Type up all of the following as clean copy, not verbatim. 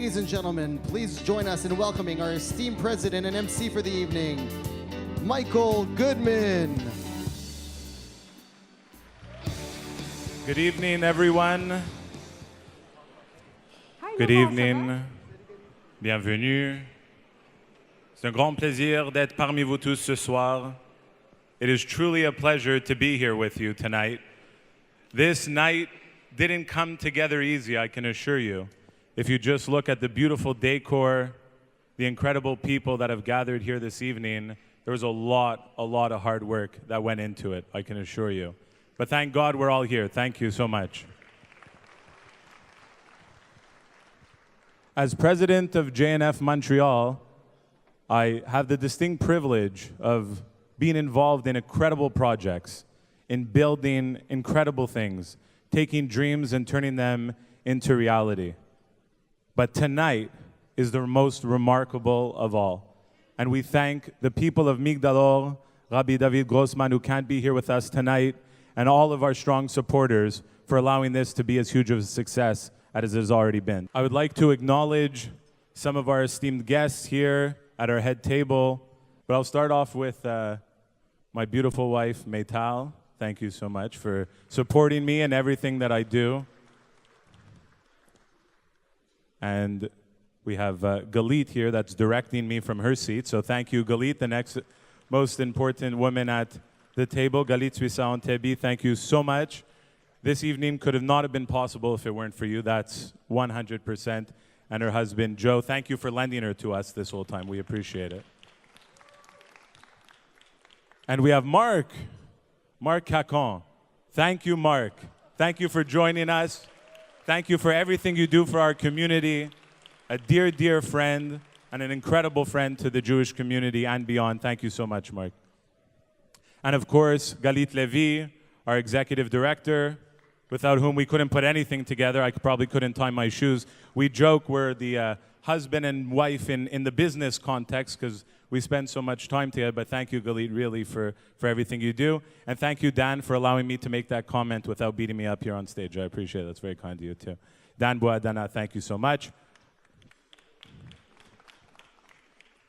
Ladies and gentlemen, please join us in welcoming our esteemed president and MC for the evening, Michael Goodman. Good evening, everyone. Good evening. Bienvenue. C'est un grand plaisir d'être parmi vous tous ce soir. It is truly a pleasure to be here with you tonight. This night didn't come together easy, I can assure you. If you just look at the beautiful decor, the incredible people that have gathered here this evening, there was a lot of hard work that went into it, I can assure you. But thank God we're all here. Thank you so much. As president of JNF Montreal, I have the distinct privilege of being involved in incredible projects, in building incredible things, taking dreams and turning them into reality. But tonight is the most remarkable of all. And we thank the people of Migdalor, Rabbi David Grossman, who can't be here with us tonight, and all of our strong supporters for allowing this to be as huge of a success as it has already been. I would like to acknowledge some of our esteemed guests here at our head table, but I'll start off with my beautiful wife, Maytal. Thank you so much for supporting me in everything that I do. And we have Galit here that's directing me from her seat. So thank you, Galit, the next most important woman at the table. Galit Suissa Tebi, thank you so much. This evening could have not have been possible if it weren't for you. That's 100%. And her husband, Joe, thank you for lending her to us this whole time. We appreciate it. And we have Mark Cacon. Thank you, Mark. Thank you for joining us. Thank you for everything you do for our community. A dear, dear friend and an incredible friend to the Jewish community and beyond. Thank you so much, Mark. And of course, Galit Levy, our executive director, without whom we couldn't put anything together. I probably couldn't tie my shoes. We joke we're the husband and wife in the business context because we spend so much time together. But thank you, Galit, really, for everything you do. And thank you, Dan, for allowing me to make that comment without beating me up here on stage. I appreciate it. That's very kind of you, too. Dan Boadana, thank you so much.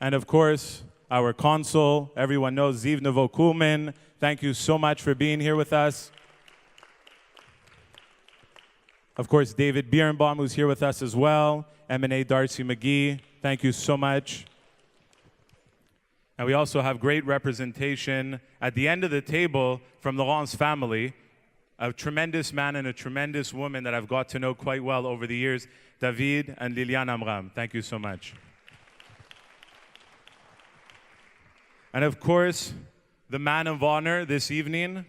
And of course, our consul, everyone knows, Ziv Novo-Kulman. Thank you so much for being here with us. Of course, David Birnbaum, who's here with us as well. M&A Darcy McGee, thank you so much. And we also have great representation at the end of the table from Laurent's family, a tremendous man and a tremendous woman that I've got to know quite well over the years, David and Liliane Amram. Thank you so much. And of course, the man of honor this evening,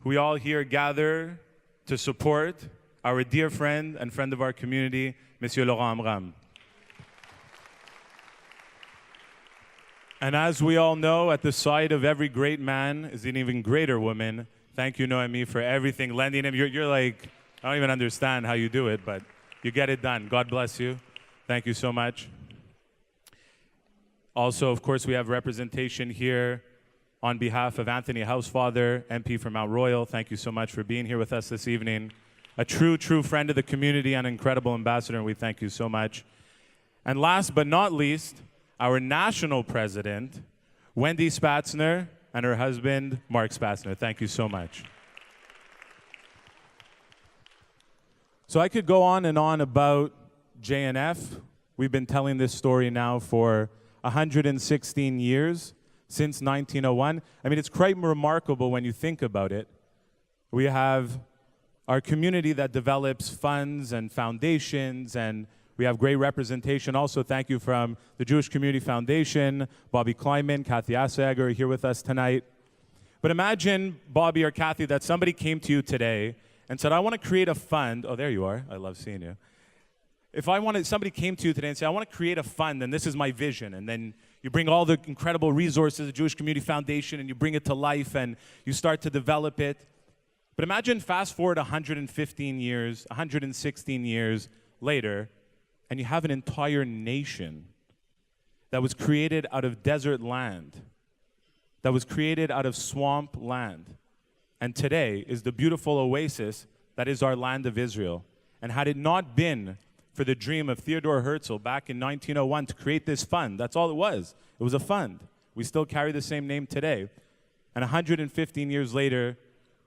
who we all here gather to support, our dear friend and friend of our community, Monsieur Laurent Amram. And as we all know, at the side of every great man is an even greater woman. Thank you, Noemi, for everything, lending him. You're like, I don't even understand how you do it, but you get it done. God bless you. Thank you so much. Also, of course, we have representation here on behalf of Anthony Housefather, MP for Mount Royal. Thank you so much for being here with us this evening. A true friend of the community and incredible ambassador, and we thank you so much. And last but not least, our national president, Wendy Spatzner, and her husband, Mark Spatzner. Thank you so much. So I could go on and on about JNF. We've been telling this story now for 116 years, since 1901. I mean, it's quite remarkable when you think about it. We have our community that develops funds and foundations, and we have great representation. Also, thank you from the Jewish Community Foundation, Bobby Kleiman, Kathy Assager are here with us tonight. But imagine, Bobby or Kathy, that somebody came to you today and said, I want to create a fund. Oh, there you are. I love seeing you. If somebody came to you today and said, I want to create a fund, and this is my vision, and then you bring all the incredible resources of the Jewish Community Foundation, and you bring it to life, and you start to develop it. But imagine fast forward 115 years, 116 years later, and you have an entire nation that was created out of desert land, that was created out of swamp land, and today is the beautiful oasis that is our land of Israel. And had it not been for the dream of Theodore Herzl back in 1901 to create this fund. That's all it was. It was a fund. We still carry the same name today. And 115 years later,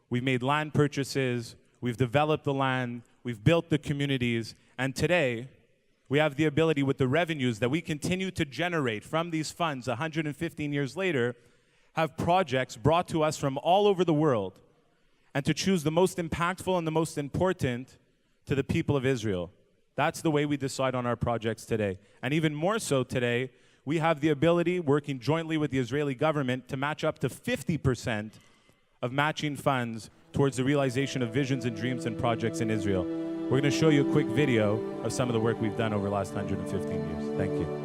we've made land purchases, we've developed the land, we've built the communities, and today, we have the ability with the revenues that we continue to generate from these funds 115 years later, have projects brought to us from all over the world, and to choose the most impactful and the most important to the people of Israel. That's the way we decide on our projects today. And even more so today, we have the ability, working jointly with the Israeli government, to match up to 50% of matching funds towards the realization of visions and dreams and projects in Israel. We're going to show you a quick video of some of the work we've done over the last 115 years. Thank you.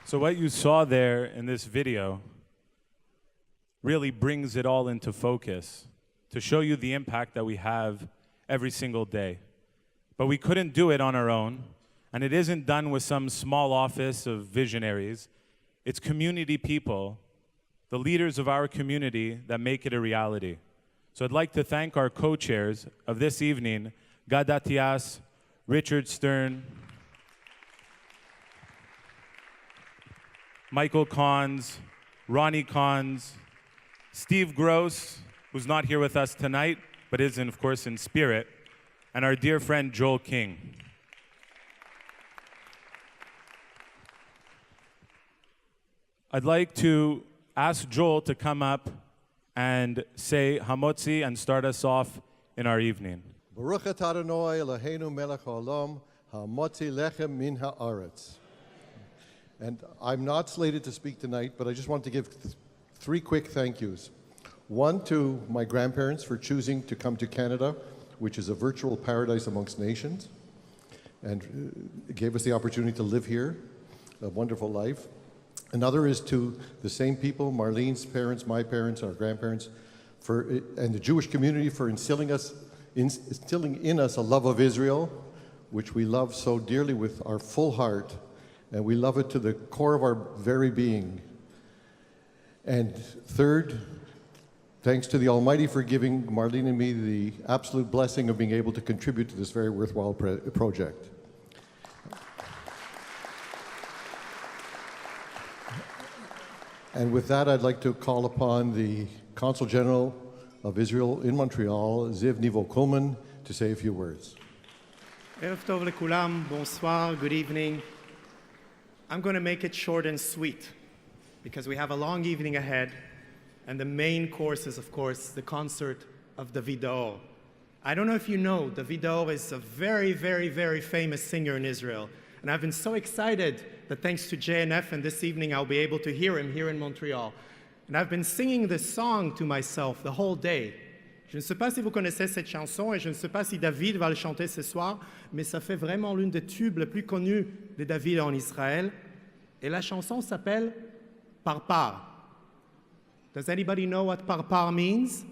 So what you saw there in this video really brings it all into focus to show you the impact that we have every single day. But we couldn't do it on our own, and it isn't done with some small office of visionaries. It's community people, the leaders of our community, that make it a reality. So I'd like to thank our co-chairs of this evening, Gad Atias, Richard Stern, Michael Kahns, Ronnie Kahns, Steve Gross, who's not here with us tonight, but is, of course, in spirit, and our dear friend Joel King. I'd like to ask Joel to come up and say Hamotzi and start us off in our evening. Baruch atah Adonai Eloheinu melech haolam, hamotzi lechem min haaretz. And I'm not slated to speak tonight, but I just want to give three quick thank yous. One to my grandparents for choosing to come to Canada, which is a virtual paradise amongst nations, and it gave us the opportunity to live here, a wonderful life. Another is to the same people, Marlene's parents, my parents, our grandparents, and the Jewish community for instilling in us a love of Israel, which we love so dearly with our full heart, and we love it to the core of our very being. And third, thanks to the Almighty for giving Marlene and me the absolute blessing of being able to contribute to this very worthwhile project. And with that, I'd like to call upon the Consul General of Israel in Montreal, Ziv Nivo-Kulman, to say a few words. Erev tov lekulam, bonsoir, good evening. I'm going to make it short and sweet because we have a long evening ahead, and the main course is, of course, the concert of David Daor. I don't know if you know, David Daor is a very, very, very famous singer in Israel, and I've been so excited that thanks to JNF and this evening I'll be able to hear him here in Montreal. And I've been singing this song to myself the whole day. Je ne sais pas si vous connaissez cette chanson et je ne sais pas si David va le chanter ce soir, mais ça fait vraiment l'une des tubes les plus connus de David en Israël. Et la chanson s'appelle Parpar. Does anybody know what Parpar means?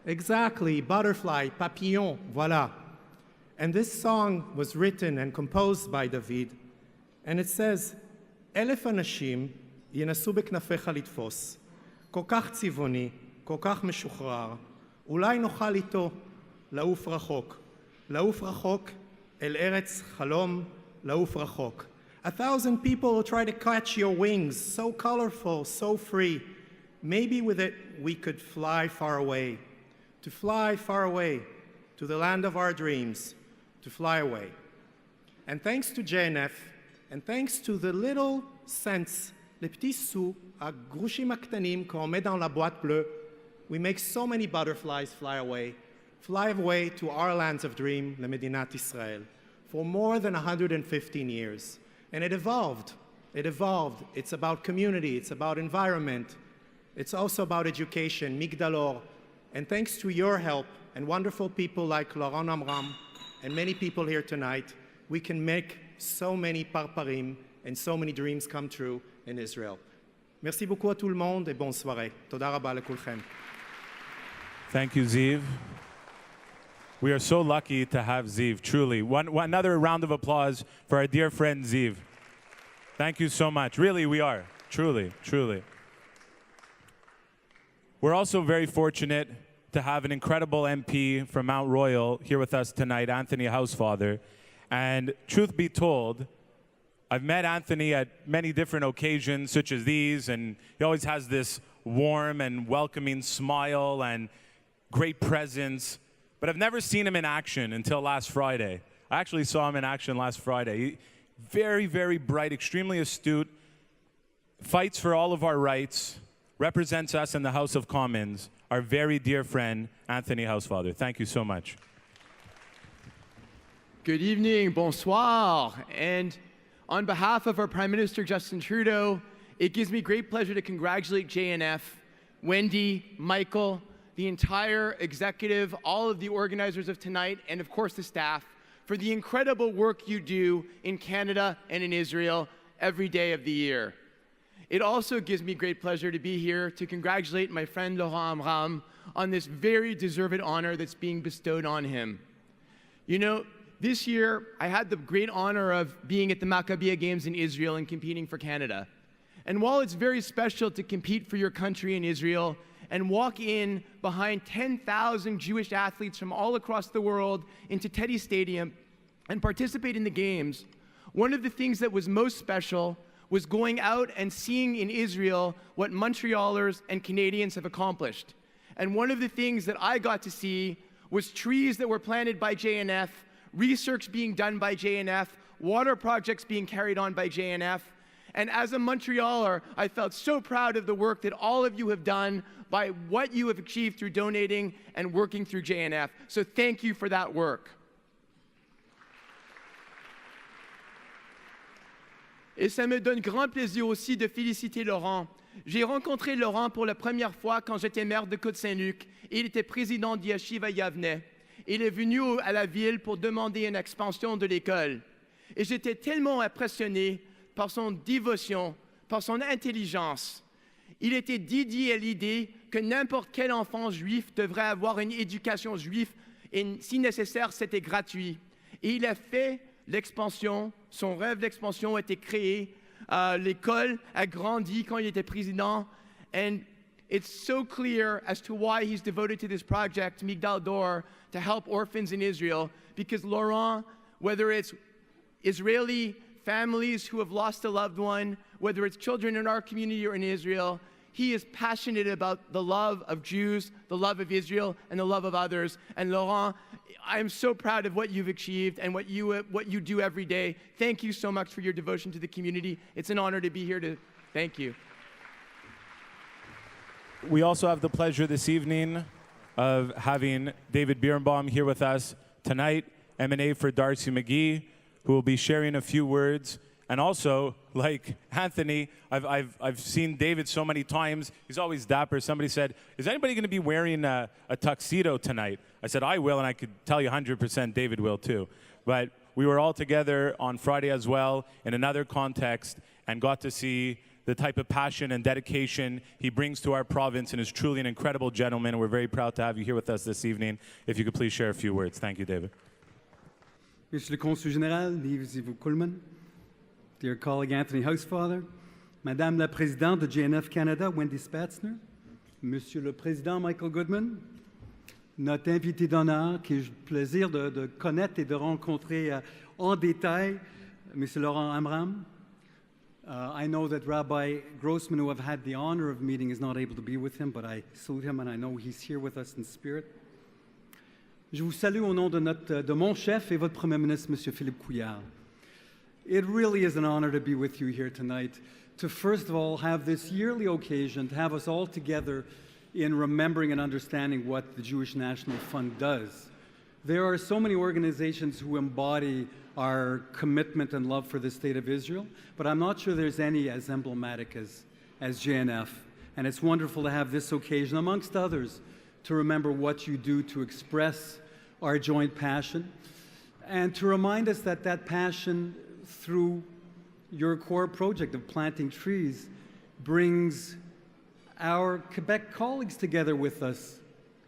Exactly, butterfly, papillon, voilà. And this song was written and composed by David, and it says, 1,000 אנשים ינסו בכנפיך לתפוס, כל כך צבעוני, כל כך משוחרר, אולי נוכל איתו לעוף רחוק, לעוף רחוק אל ארץ חלום, לעוף רחוק. 1,000 people will try to catch your wings, so colorful, so free. Maybe with it we could fly far away, to fly far away, to the land of our dreams, to fly away. And thanks to JNF, and thanks to the little cents, les petits sous, הגרושים הקטנים, שעומד dans la boîte bleue, we make so many butterflies fly away to our lands of dream, למדינת ישראל, for more than 115 years. And it evolved. It's about community, it's about environment, it's also about education, Migdalor. And thanks to your help and wonderful people like Laurent Amram and many people here tonight, we can make so many parparim and so many dreams come true in Israel. Merci beaucoup à tout le monde et bonne soirée. Toda rabba lekulchem. Thank you, Ziv. We are so lucky to have Ziv, truly. Another round of applause for our dear friend Ziv. Thank you so much. Really, we are. Truly, truly. We're also very fortunate to have an incredible MP from Mount Royal here with us tonight, Anthony Housefather. And truth be told, I've met Anthony at many different occasions, such as these, and he always has this warm and welcoming smile and great presence. But I've never seen him in action until last Friday. I actually saw him in action last Friday. Very, very bright, extremely astute, fights for all of our rights, represents us in the House of Commons, our very dear friend, Anthony Housefather. Thank you so much. Good evening, bonsoir. And on behalf of our Prime Minister, Justin Trudeau, it gives me great pleasure to congratulate JNF, Wendy, Michael, the entire executive, all of the organizers of tonight, and of course the staff, for the incredible work you do in Canada and in Israel every day of the year. It also gives me great pleasure to be here to congratulate my friend Laurent Amram on this very deserved honor that's being bestowed on him. You know, this year I had the great honor of being at the Maccabea Games in Israel and competing for Canada. And while it's very special to compete for your country in Israel and walk in behind 10,000 Jewish athletes from all across the world into Teddy Stadium and participate in the games, one of the things that was most special was going out and seeing in Israel what Montrealers and Canadians have accomplished. And one of the things that I got to see was trees that were planted by JNF, research being done by JNF, water projects being carried on by JNF. And as a Montrealer, I felt so proud of the work that all of you have done by what you have achieved through donating and working through JNF. So thank you for that work. Et ça me donne grand plaisir aussi de féliciter Laurent. J'ai rencontré Laurent pour la première fois quand j'étais maire de Côte-Saint-Luc et il était président d'Yeshiva Yavneh. Il est venu à la ville pour demander une expansion de l'école. Et j'étais tellement impressionné par son dévotion, par son intelligence. Il était dédié à l'idée que n'importe quel enfant juif devrait avoir une éducation juive et si nécessaire, c'était gratuit. Et il a fait l'expansion, son rêve d'expansion a été créé, l'école a grandi quand il était président, and it's so clear as to why he's devoted to this project, Migdal Dor, to help orphans in Israel, because Laurent, whether it's Israeli families who have lost a loved one, whether it's children in our community or in Israel. He is passionate about the love of Jews, the love of Israel, and the love of others. And Laurent, I am so proud of what you've achieved and what you do every day. Thank you so much for your devotion to the community. It's an honor to be here to thank you. We also have the pleasure this evening of having David Birnbaum here with us tonight, M&A for Darcy McGee, who will be sharing a few words. And also, like Anthony, I've seen David so many times. He's always dapper. Somebody said, is anybody going to be wearing a tuxedo tonight? I said, I will, and I could tell you 100% David will too. But we were all together on Friday as well in another context and got to see the type of passion and dedication he brings to our province, and is truly an incredible gentleman. We're very proud to have you here with us this evening. If you could please share a few words. Thank you, David. Monsieur le Consul Général, Yves Coleman, dear colleague Anthony Housefather, Madame la Présidente de JNF Canada, Wendy Spatzner, Monsieur le Président Michael Goodman, notre invité d'honneur, qui j'ai le plaisir de connaître et de rencontrer en détail, Monsieur Laurent Amram. I know that Rabbi Grossman, who I've had the honor of meeting, is not able to be with him, but I salute him and I know he's here with us in spirit. Je vous salue au nom de mon chef et votre Premier ministre, Monsieur Philippe Couillard. It really is an honor to be with you here tonight, to first of all have this yearly occasion, to have us all together in remembering and understanding what the Jewish National Fund does. There are so many organizations who embody our commitment and love for the State of Israel, but I'm not sure there's any as emblematic as JNF. And it's wonderful to have this occasion, amongst others, to remember what you do to express our joint passion, and to remind us that that passion, through your core project of planting trees, brings our Quebec colleagues together with us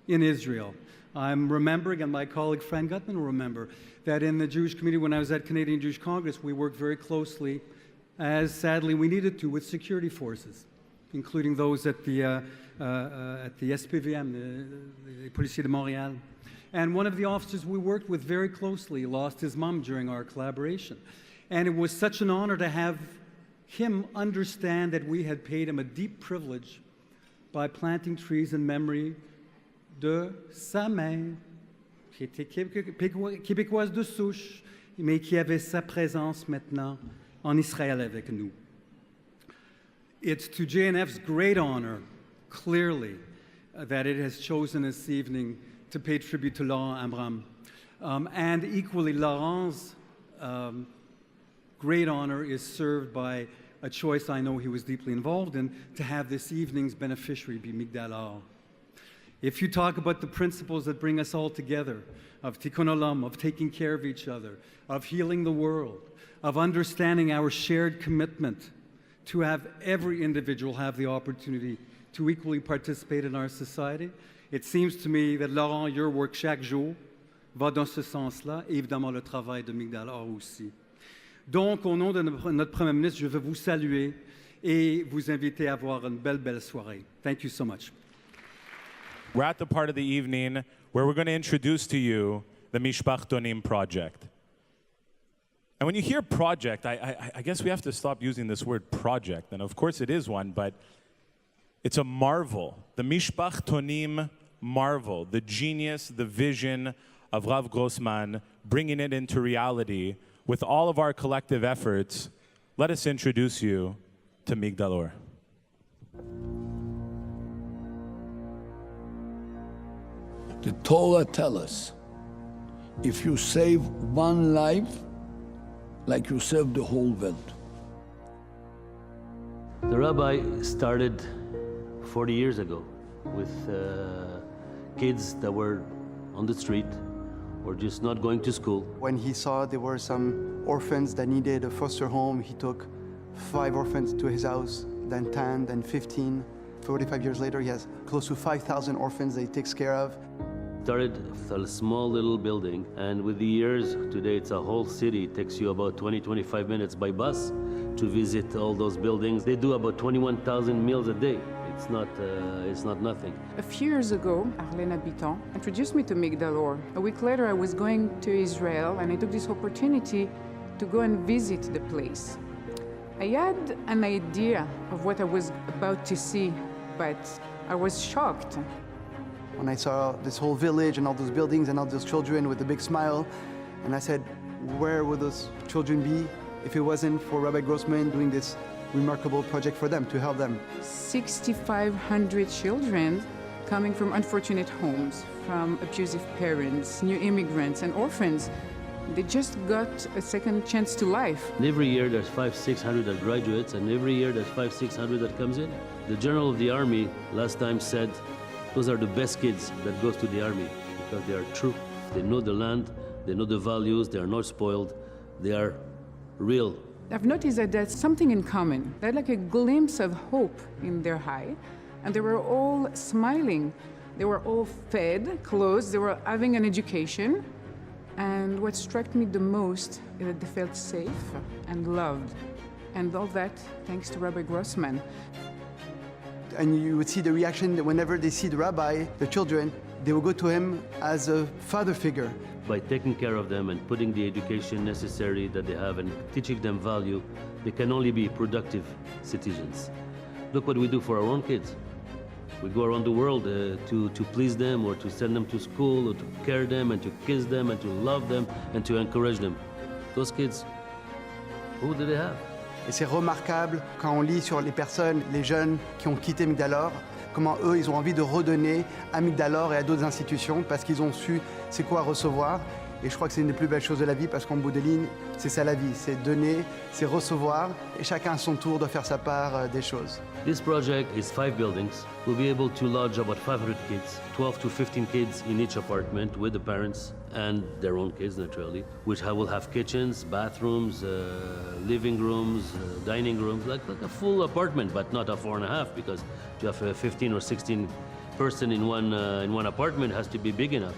in Israel. I'm remembering, and my colleague Fran Gutman will remember, that in the Jewish community when I was at Canadian Jewish Congress, we worked very closely, as sadly we needed to, with security forces, including those at the SPVM, the Policiers de Montréal. And one of the officers we worked with very closely lost his mom during our collaboration. And it was such an honor to have him understand that we had paid him a deep privilege by planting trees in memory de sa mère, qui était québécoise de souche, mais qui avait sa présence maintenant en Israël avec nous. It's to JNF's great honor, clearly, that it has chosen this evening to pay tribute to Laurent Amram. And equally, Laurent's great honor is served by a choice I know he was deeply involved in, to have this evening's beneficiary be Migdal Or. If you talk about the principles that bring us all together, of tikkun olam, of taking care of each other, of healing the world, of understanding our shared commitment to have every individual have the opportunity to equally participate in our society, it seems to me that, Laurent, your work chaque jour va dans ce sens-là, et évidemment le travail de Migdal Or aussi. Donc, au nom de notre Premier ministre, je veux vous saluer et vous inviter à avoir une belle soirée. Thank you so much. We're at the part of the evening where we're going to introduce to you the Mishpachtonim project. And when you hear project, I guess we have to stop using this word project. And of course it is one, but it's a marvel. The Mishpachtonim marvel, the genius, the vision of Rav Grossman, bringing it into reality with all of our collective efforts. Let us introduce you to Migdal Or. The Torah tells us, if you save one life, like you saved the whole world. The rabbi started 40 years ago with kids that were on the street or just not going to school. When he saw there were some orphans that needed a foster home, he took 5 orphans to his house, then 10, then 15. 45 years later, he has close to 5,000 orphans that he takes care of. Started with a small little building, and with the years, today it's a whole city. It takes you about 20-25 minutes by bus to visit all those buildings. They do about 21,000 meals a day. It's not nothing. A few years ago, Arlene Habitant introduced me to Migdal Or. A week later, I was going to Israel, and I took this opportunity to go and visit the place. I had an idea of what I was about to see, but I was shocked. When I saw this whole village and all those buildings and all those children with a big smile, and I said, where would those children be if it wasn't for Rabbi Grossman doing this remarkable project for them, to help them? 6,500 children coming from unfortunate homes, from abusive parents, new immigrants, and orphans. They just got a second chance to life. And every year there's 500-600 that graduates, and every year there's 500-600 that comes in. The General of the Army last time said, those are the best kids that goes to the Army because they are true. They know the land, they know the values, they are not spoiled, they are real. I've noticed that there's something in common. They had like a glimpse of hope in their eye, and they were all smiling. They were all fed, clothed, they were having an education. And what struck me the most is that they felt safe and loved. And all that thanks to Rabbi Grossman. And you would see the reaction that whenever they see the rabbi, the children, they will go to him as a father figure. By taking care of them and putting the education necessary that they have and teaching them value, they can only be productive citizens. Look what we do for our own kids. We go around the world to please them or to send them to school or to care them and to kiss them and to love them and to encourage them. Those kids, who do they have? Et c'est remarquable quand on lit sur les personnes, les jeunes qui ont quitté Migdalor, comment eux, ils ont envie de redonner à Migdalor et à d'autres institutions parce qu'ils ont su c'est quoi recevoir. Et je crois que c'est une des plus belles choses de la vie parce qu'en bout de ligne, c'est ça la vie, c'est donner, c'est recevoir et chacun à son tour doit faire sa part des choses. This project is 5 buildings. We'll be able to lodge about 500 kids, 12 to 15 kids in each apartment with the parents and their own kids naturally, which will have kitchens, bathrooms, living rooms, dining rooms, like a full apartment, but not a 4.5 because to have a 15 or 16 person in one apartment has to be big enough.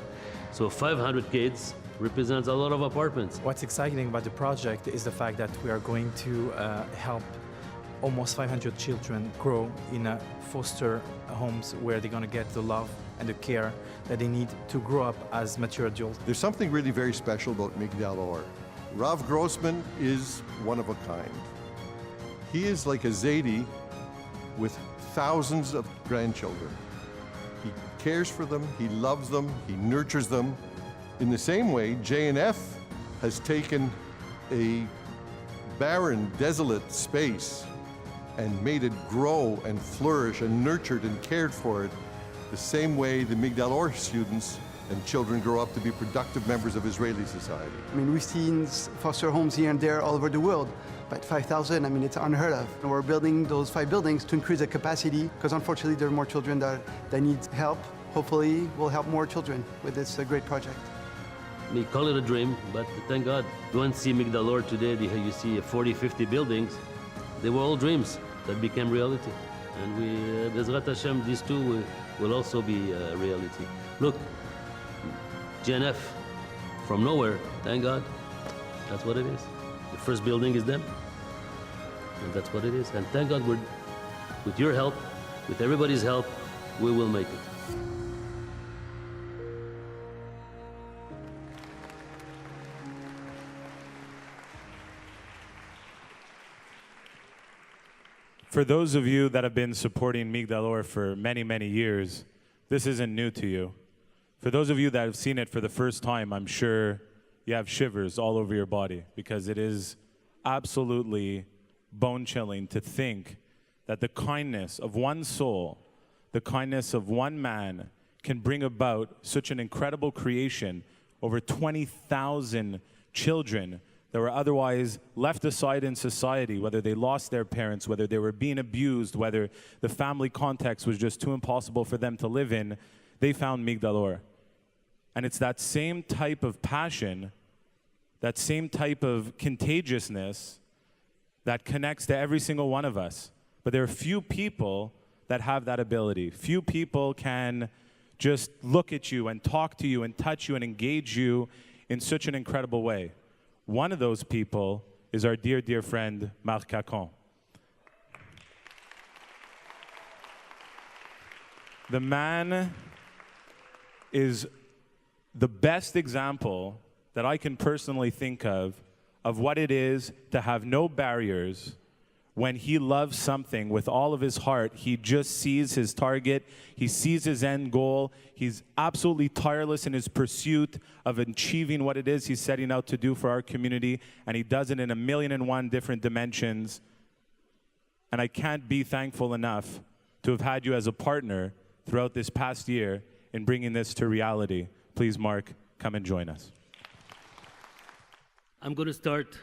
So 500 kids represents a lot of apartments. What's exciting about the project is the fact that we are going to help almost 500 children grow in foster homes where they're going to get the love and the care that they need to grow up as mature adults. There's something really very special about Migdal Or. Rav Grossman is one of a kind. He is like a Zaidi with thousands of grandchildren. He cares for them, he loves them, he nurtures them. In the same way, JNF has taken a barren, desolate space and made it grow and flourish and nurtured and cared for it the same way the Migdal Or students and children grow up to be productive members of Israeli society. I mean, we've seen foster homes here and there all over the world, but 5,000, I mean, it's unheard of. And we're building those 5 buildings to increase the capacity because unfortunately there are more children that need help. Hopefully we'll help more children with this great project. We call it a dream, but thank God. Go and see Migdal Or today, you see 40, 50 buildings. They were all dreams that became reality. And we, Bezrat Hashem, these two will also be reality. Look, JNF, from nowhere, thank God, that's what it is. The first building is them, and that's what it is. And thank God, with your help, with everybody's help, we will make it. For those of you that have been supporting Migdal Or for many, many years, this isn't new to you. For those of you that have seen it for the first time, I'm sure you have shivers all over your body because it is absolutely bone-chilling to think that the kindness of one soul, the kindness of one man can bring about such an incredible creation, over 20,000 children that were otherwise left aside in society, whether they lost their parents, whether they were being abused, whether the family context was just too impossible for them to live in, they found Migdal Or. And it's that same type of passion, that same type of contagiousness that connects to every single one of us. But there are few people that have that ability. Few people can just look at you and talk to you and touch you and engage you in such an incredible way. One of those people is our dear, dear friend, Marc Cacon. The man is the best example that I can personally think of of what it is to have no barriers. When he loves something with all of his heart, he just sees his target, he sees his end goal, he's absolutely tireless in his pursuit of achieving what it is he's setting out to do for our community, and he does it in 1,000,001 different dimensions. And I can't be thankful enough to have had you as a partner throughout this past year in bringing this to reality. Please, Mark, come and join us. I'm going to start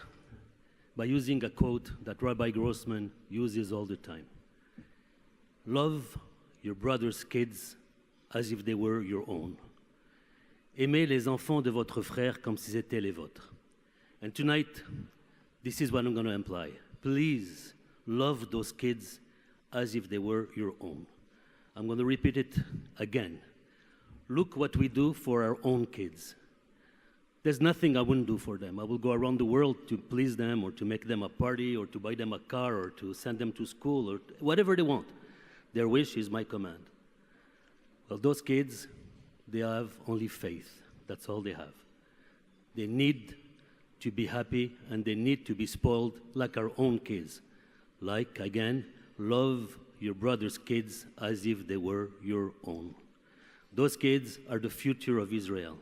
by using a quote that Rabbi Grossman uses all the time. Love your brother's kids as if they were your own. Aimez les enfants de votre frère comme si c'était les vôtres. And tonight, this is what I'm going to imply. Please love those kids as if they were your own. I'm going to repeat it again. Look what we do for our own kids. There's nothing I wouldn't do for them. I will go around the world to please them or to make them a party or to buy them a car or to send them to school or whatever they want. Their wish is my command. Well, those kids, they have only faith. That's all they have. They need to be happy and they need to be spoiled like our own kids. Like, again, love your brother's kids as if they were your own. Those kids are the future of Israel.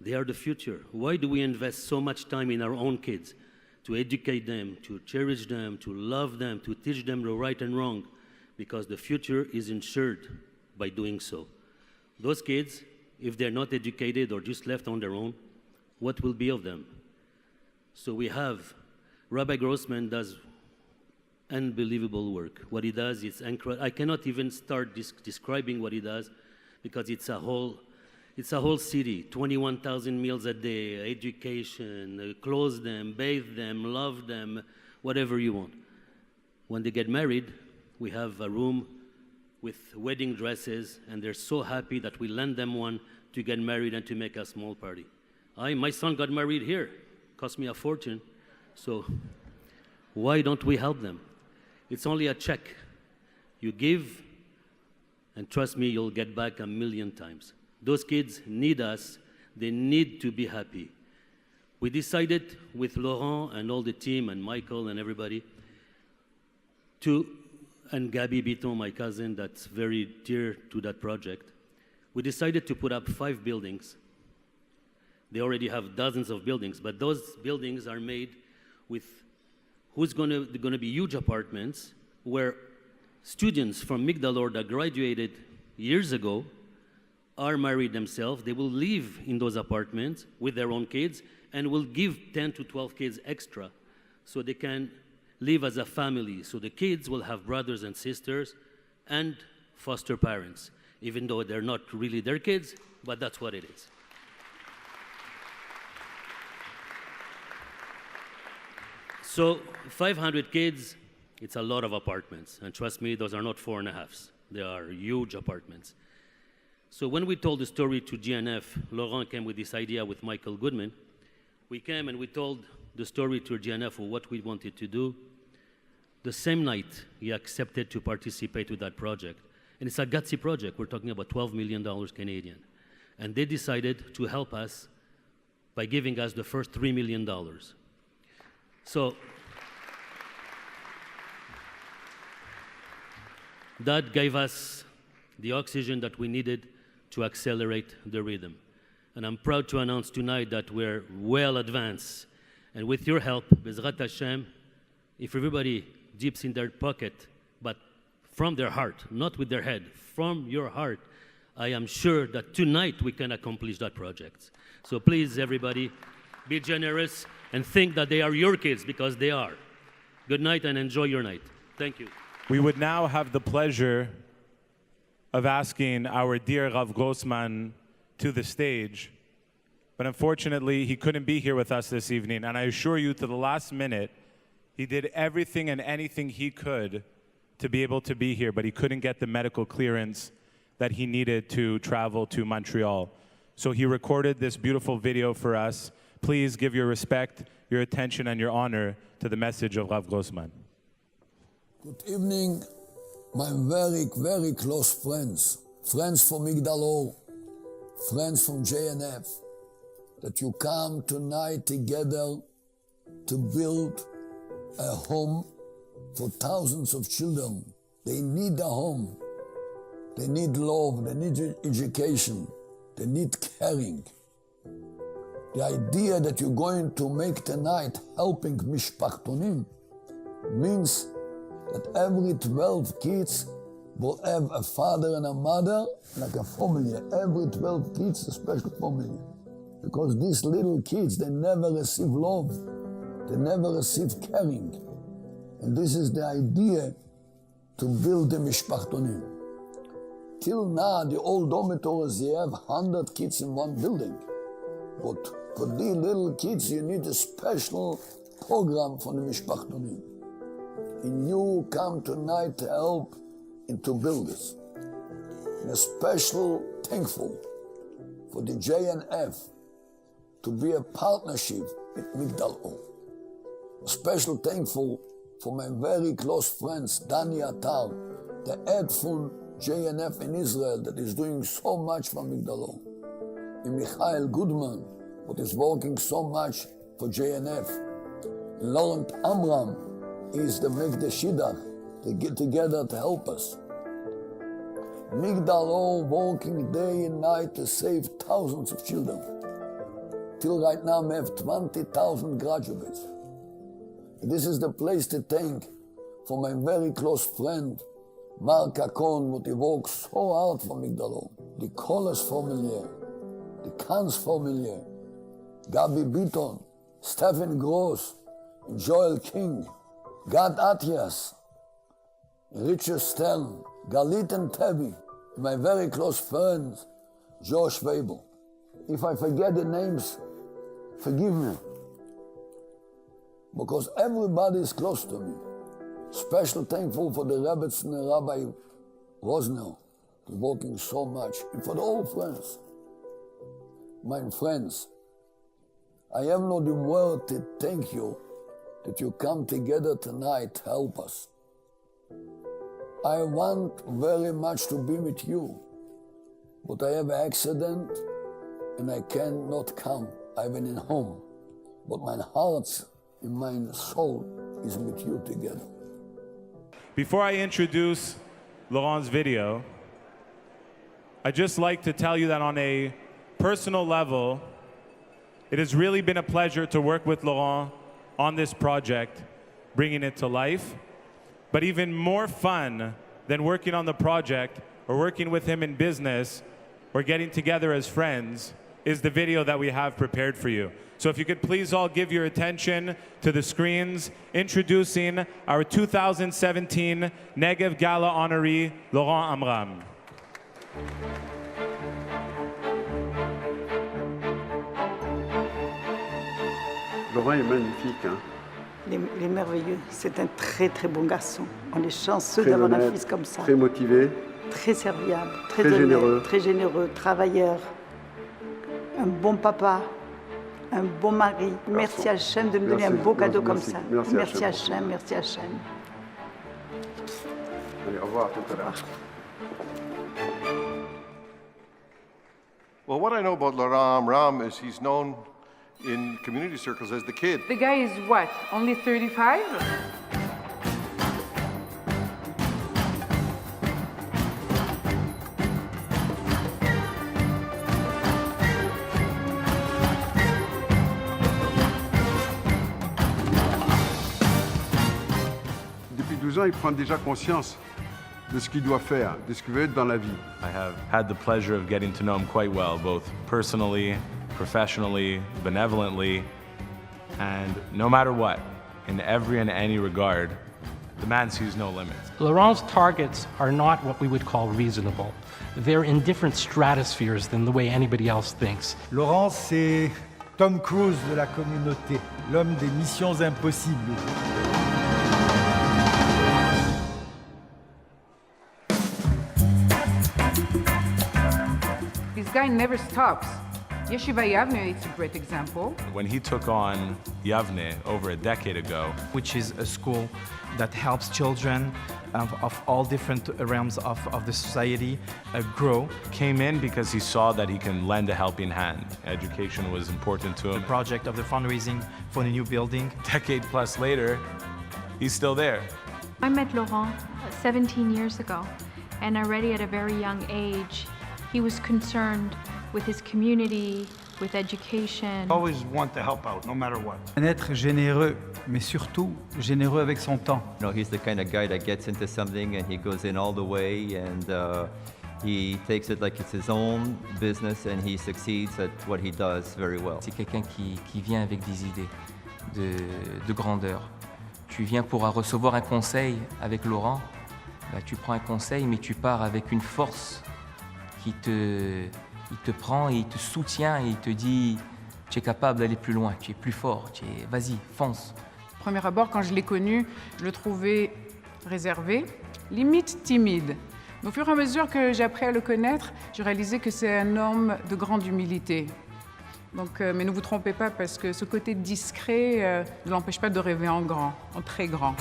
They are the future. Why do we invest so much time in our own kids? To educate them, to cherish them, to love them, to teach them the right and wrong, because the future is ensured by doing so. Those kids, if they're not educated or just left on their own, what will be of them? So we have, Rabbi Grossman does unbelievable work. What he does is incredible. I cannot even start describing what he does because it's a whole city, 21,000 meals a day, education, clothe them, bathe them, love them, whatever you want. When they get married, we have a room with wedding dresses, and they're so happy that we lend them one to get married and to make a small party. My son got married here. Cost me a fortune. So why don't we help them? It's only a check. You give, and trust me, you'll get back 1,000,000 times. Those kids need us. They need to be happy. We decided with Laurent and all the team and Michael and everybody and Gabi Biton, my cousin, that's very dear to that project, we decided to put up 5 buildings. They already have dozens of buildings, but those buildings are made with going to be huge apartments where students from Migdalor that graduated years ago are married themselves. They will live in those apartments with their own kids and will give 10 to 12 kids extra so they can live as a family. So the kids will have brothers and sisters and foster parents, even though they're not really their kids, but that's what it is. So 500 kids, it's a lot of apartments. And trust me, those are not 4.5s. They are huge apartments. So when we told the story to JNF, Laurent came with this idea with Michael Goodman. We came and we told the story to JNF of what we wanted to do. The same night, he accepted to participate with that project. And it's a gutsy project. We're talking about $12 million Canadian. And they decided to help us by giving us the first $3 million. So that gave us the oxygen that we needed to accelerate the rhythm. And I'm proud to announce tonight that we're well advanced. And with your help, Bezrat Hashem, if everybody dips in their pocket, but from their heart, not with their head, from your heart, I am sure that tonight we can accomplish that project. So please, everybody, be generous and think that they are your kids, because they are. Good night and enjoy your night. Thank you. We would now have the pleasure of asking our dear Rav Grossman to the stage, but unfortunately he couldn't be here with us this evening, and I assure you to the last minute he did everything and anything he could to be able to be here, but he couldn't get the medical clearance that he needed to travel to Montreal. So he recorded this beautiful video for us. Please give your respect, your attention, and your honor to the message of Rav Grossman. Good evening, my very, very close friends from Migdalor, friends from JNF, that you come tonight together to build a home for thousands of children. They need a home. They need love, they need education, they need caring. The idea that you're going to make tonight helping Mishpachtonim means that every 12 kids will have a father and a mother, like a family. Every 12 kids, a special family. Because these little kids, they never receive love. They never receive caring. And this is the idea to build the Mishpachtonim. Till now, the old dormitories, they have 100 kids in one building. But for these little kids, you need a special program for the Mishpachtonim. And you come tonight to help and to build this. And a special thankful for the JNF to be a partnership with Migdal O. A special thankful for my very close friends, Dani Atar, the head from JNF in Israel that is doing so much for Migdal O. And Michael Goodman, that is working so much for JNF. And Laurent Amram is the make the Shidduch. They get together to help us. Migdal O working day and night to save thousands of children. Till right now we have 20,000 graduates. And this is the place to thank for my very close friend, Mark Akon, what he works so hard for Migdal O. The Kolas family, the Kans family, Gabi Beaton, Stephen Gross, Joel King, Gad Atias, Richard Stern, Galit and Tevi, my very close friends, Josh Weber. If I forget the names, forgive me. Because everybody is close to me. Special thankful for the Rebbetzin and Rabbi Rosner, working so much, and for the old friends. My friends, I have no the word to thank you that you come together tonight to help us. I want very much to be with you, but I have an accident and I cannot come. I've been in home, but my heart and my soul is with you together. Before I introduce Laurent's video, I'd just like to tell you that on a personal level, it has really been a pleasure to work with Laurent on this project, bringing it to life. But even more fun than working on the project or working with him in business or getting together as friends is the video that we have prepared for you. So if you could please all give your attention to the screens, introducing our 2017 Negev Gala honoree, Laurent Amram. Laurent est magnifique, hein? Il est merveilleux. C'est un très très bon garçon. On est chanceux d'avoir un fils comme ça. Très motivé. Très serviable, très généreux. Très généreux, travailleur. Un bon papa, un bon mari. Merci à Hachem de nous donner un beau cadeau comme ça. Merci Hachem, merci Hachem. Allez, au revoir, à tout à l'heure. Well, what I know about Laurent Amram is he's known in community circles as the kid. The guy is what, only 35? Depuis 12 ans, il prend déjà conscience de ce qu'il doit faire, de ce qu'il veut être dans la vie. I have had the pleasure of getting to know him quite well, both personally, professionally, benevolently, and no matter what, in every and any regard, the man sees no limits. Laurent's targets are not what we would call reasonable. They're in different stratospheres than the way anybody else thinks. Laurent, c'est Tom Cruise de la communauté, l'homme des missions impossibles. This guy never stops. Yeshiva Yavne is a great example. When he took on Yavne over a decade ago, which is a school that helps children of all different realms of the society grow. Came in because he saw that he can lend a helping hand. Education was important to him. The project of the fundraising for the new building. Decade plus later, he's still there. I met Laurent 17 years ago, and already at a very young age, he was concerned with his community, with education. Always want to help out, no matter what. Un être généreux, mais surtout généreux avec son temps. You know, he's the kind of guy that gets into something and he goes in all the way, and he takes it like it's his own business, and he succeeds at what he does very well. C'est quelqu'un qui vient avec des idées de grandeur. Tu viens pour recevoir un conseil avec Laurent, bah, tu prends un conseil, mais tu pars avec une force qui il te prend et il te soutient et il te dit tu es capable d'aller plus loin, tu es plus fort, vas-y, fonce. Au premier abord, quand je l'ai connu, je le trouvais réservé, limite timide. Mais au fur et à mesure que j'ai appris à le connaître, j'ai réalisé que c'est un homme de grande humilité. Donc, mais ne vous trompez pas, parce que ce côté discret ne l'empêche pas de rêver en grand, en très grand.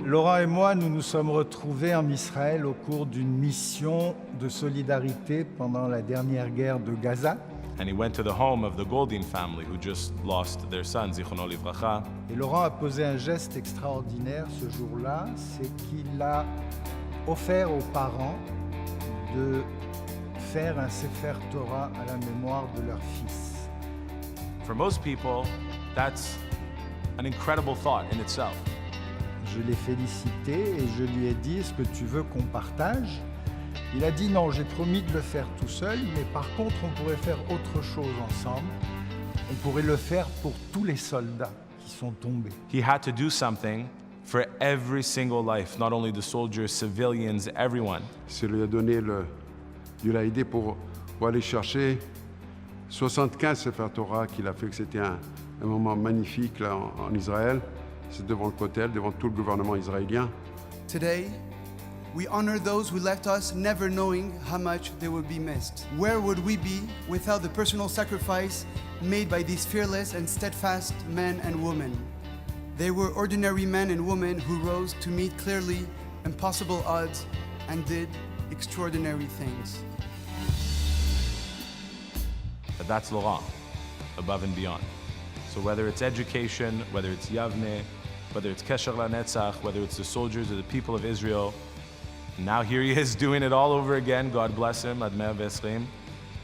Laurent et moi, nous nous sommes retrouvés en Israël au cours d'une mission de solidarité pendant la dernière guerre de Gaza. And he went to the home of the Goldin family who just lost their son, Zichrono Livracha. Et Laurent a posé un geste extraordinaire ce jour-là, c'est qu'il a offert aux parents de faire un Sefer Torah à la mémoire de leur fils. For most people, that's an incredible thought in itself. Je l'ai félicité et je lui ai dit, est-ce que tu veux qu'on partage? Il a dit non, j'ai promis de le faire tout seul, mais par contre, on pourrait faire autre chose ensemble. On pourrait le faire pour tous les soldats qui sont tombés. He had to do something for every single life, not only the soldiers, civilians, everyone. Ça lui a donné il l'a aidé pour aller chercher 75 Sefer Torah qu'il a fait, que c'était un moment magnifique là en Israël. C'est devant le Kotel, devant tout le gouvernement israélien. Today, we honor those who left us never knowing how much they would be missed. Where would we be without the personal sacrifice made by these fearless and steadfast men and women? They were ordinary men and women who rose to meet clearly impossible odds and did extraordinary things. But that's Laurent, above and beyond. So whether it's education, whether it's Yavne, whether it's Kesher LaNetzach, whether it's the soldiers or the people of Israel, now here he is doing it all over again, God bless him, Ad 120,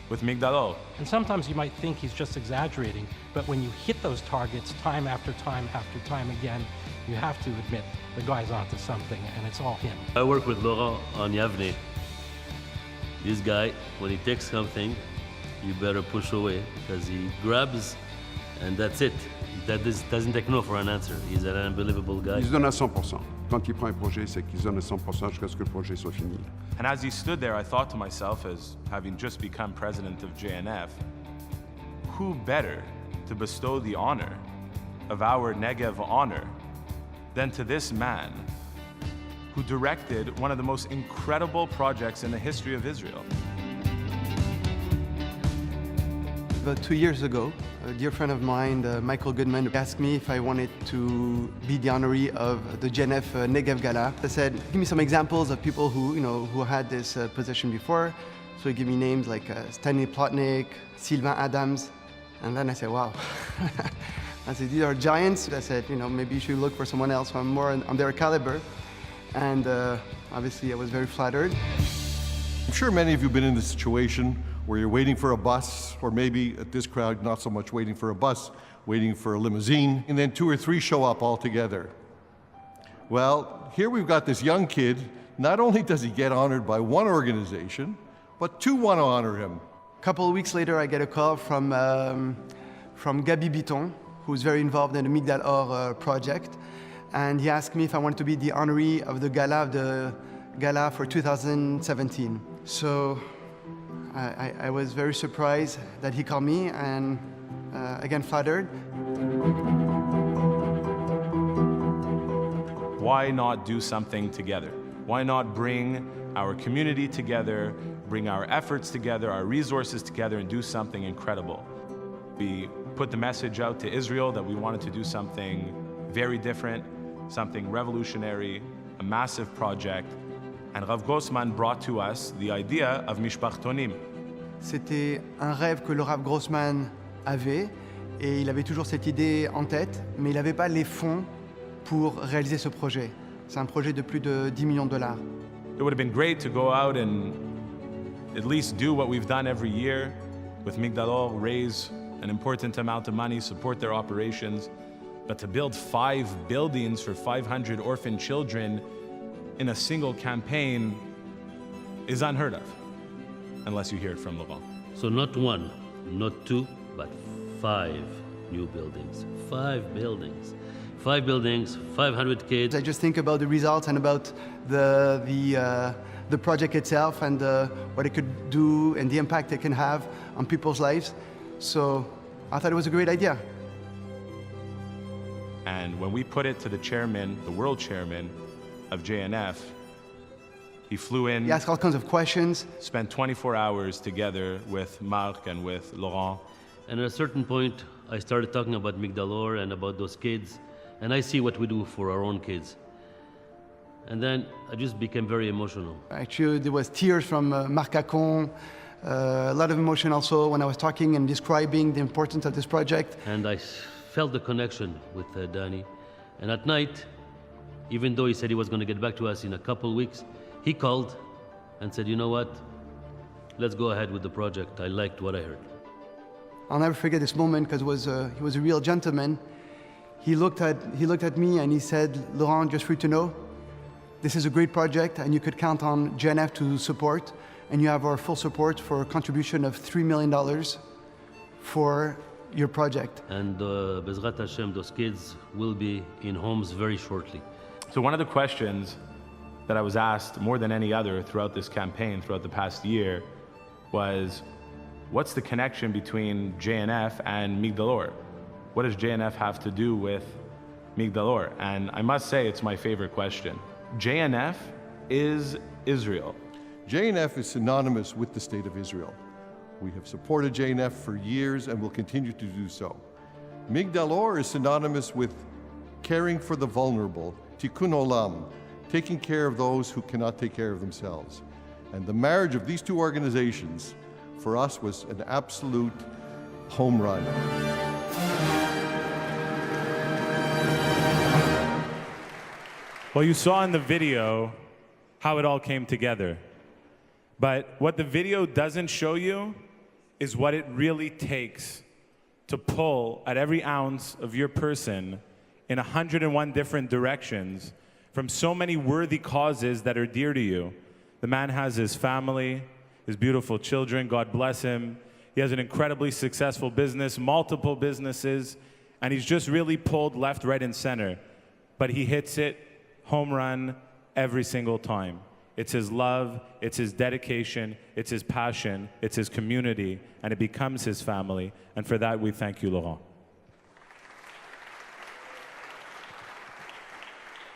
with Migdalo. And sometimes you might think he's just exaggerating, but when you hit those targets time after time after time again, you have to admit the guy's onto something, and it's all him. I work with Laurent on Yavne. This guy, when he takes something, you better push away, because he grabs, and that's it. That doesn't take no for an answer. He's an unbelievable guy. Il se donne à 100%. Quand il prend un projet, c'est qu'il se donne à 100% jusqu'à ce que le projet soit fini. And as he stood there, I thought to myself, as having just become president of JNF, who better to bestow the honor of our Negev honor than to this man who directed one of the most incredible projects in the history of Israel. About 2 years ago, a dear friend of mine, Michael Goodman, asked me if I wanted to be the honoree of the JNF Negev Gala. I said, give me some examples of people who had this position before. So he gave me names like Stanley Plotnick, Sylvain Adams. And then I said, wow. I said, these are giants. I said, maybe you should look for someone else who I'm more on their caliber. And obviously I was very flattered. I'm sure many of you have been in this situation where you're waiting for a bus, or maybe at this crowd, not so much waiting for a bus, waiting for a limousine, and then 2 or 3 show up all together. Well, here we've got this young kid. Not only does he get honored by one organization, but 2 want to honor him. A couple of weeks later, I get a call from Gabi Biton, who's very involved in the Migdal Or project. And he asked me if I wanted to be the honoree of the gala for 2017. So I was very surprised that he called me, and again flattered. Why not do something together? Why not bring our community together, bring our efforts together, our resources together, and do something incredible? We put the message out to Israel that we wanted to do something very different, something revolutionary, a massive project. And Rav Grossman brought to us the idea of Mishpachtonim. C'était un rêve que le Rav Grossman avait, et il avait toujours cette idée en tête, mais il n'avait pas les fonds pour réaliser ce projet. C'est un projet de plus de 10 millions de dollars. It would have been great to go out and at least do what we've done every year with Migdal Or, raise an important amount of money, support their operations, but to build 5 buildings for 500 orphan children in a single campaign is unheard of, unless you hear it from Laurent. So not 1, not 2, but 5 new buildings. 5 buildings. 5 buildings, 500 kids. I just think about the results and about the project itself and what it could do and the impact it can have on people's lives. So I thought it was a great idea. And when we put it to the chairman, the world chairman of JNF, he flew in. He asked all kinds of questions. Spent 24 hours together with Marc and with Laurent. And at a certain point, I started talking about Migdal Or and about those kids. And I see what we do for our own kids. And then I just became very emotional. Actually, there was tears from Marc Cacon, a lot of emotion also when I was talking and describing the importance of this project. And I felt the connection with Danny. And at night, even though he said he was going to get back to us in a couple weeks, he called and said, you know what, let's go ahead with the project. I liked what I heard. I'll never forget this moment because he was a real gentleman. He looked at me and he said, Laurent, just for you to know, this is a great project and you could count on JNF to support, and you have our full support for a contribution of $3 million for your project. And Bezrat Hashem, those kids will be in homes very shortly. So one of the questions that I was asked more than any other throughout this campaign, throughout the past year, was what's the connection between JNF and Migdal Or? What does JNF have to do with Migdal Or? And I must say it's my favorite question. JNF is Israel. JNF is synonymous with the State of Israel. We have supported JNF for years and will continue to do so. Migdal Or is synonymous with caring for the vulnerable, tikkun olam, taking care of those who cannot take care of themselves. And the marriage of these two organizations, for us, was an absolute home run. Well, you saw in the video how it all came together. But what the video doesn't show you is what it really takes to pull at every ounce of your person in 101 different directions from so many worthy causes that are dear to you. The man has his family, his beautiful children, God bless him. He has an incredibly successful business, multiple businesses, and he's just really pulled left, right, and center. But he hits it home run every single time. It's his love, it's his dedication, it's his passion, it's his community, and it becomes his family. And for that, we thank you, Laurent.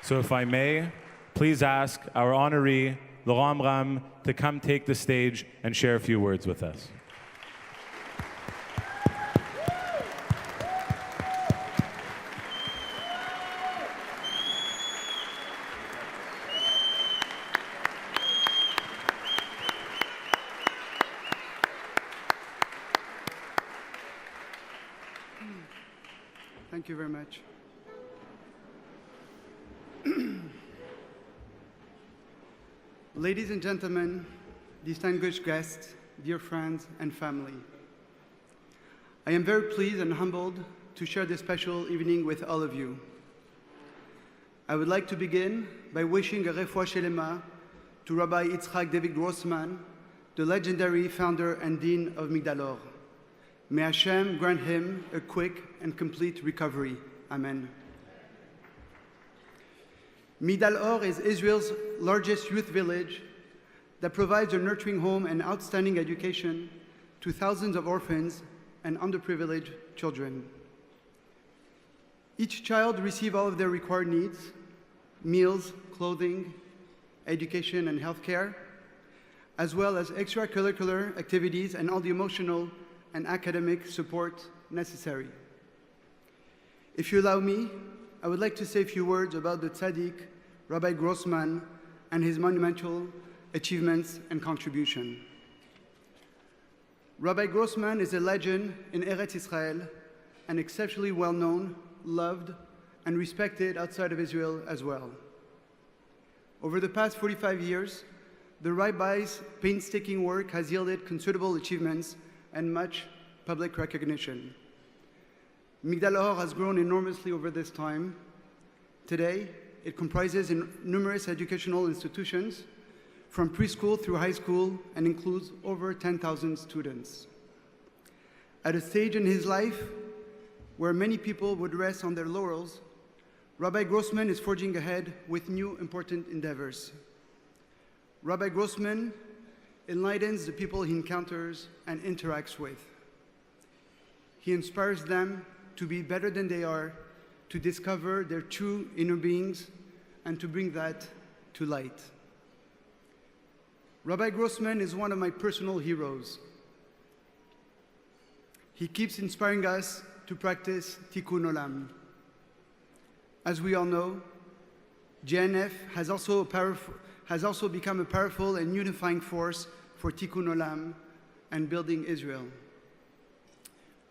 So if I may, please ask our honoree, Laurent Amram, to come take the stage and share a few words with us. Thank you very much. Ladies and gentlemen, distinguished guests, dear friends and family, I am very pleased and humbled to share this special evening with all of you. I would like to begin by wishing a refuah shelema to Rabbi Yitzhak David Grossman, the legendary founder and dean of Migdal Or. May Hashem grant him a quick and complete recovery. Amen. Migdal Or is Israel's largest youth village that provides a nurturing home and outstanding education to thousands of orphans and underprivileged children. Each child receives all of their required needs: meals, clothing, education, and healthcare, as well as extracurricular activities and all the emotional and academic support necessary. If you allow me, I would like to say a few words about the Tzaddik, Rabbi Grossman, and his monumental achievements and contribution. Rabbi Grossman is a legend in Eretz Israel and exceptionally well-known, loved, and respected outside of Israel as well. Over the past 45 years, the rabbi's painstaking work has yielded considerable achievements and much public recognition. Migdal Or has grown enormously over this time. Today, it comprises numerous educational institutions, from preschool through high school, and includes over 10,000 students. At a stage in his life where many people would rest on their laurels, Rabbi Grossman is forging ahead with new important endeavors. Rabbi Grossman enlightens the people he encounters and interacts with. He inspires them to be better than they are, to discover their true inner beings, and to bring that to light. Rabbi Grossman is one of my personal heroes. He keeps inspiring us to practice Tikkun Olam. As we all know, JNF has also become a powerful and unifying force for Tikkun Olam and building Israel.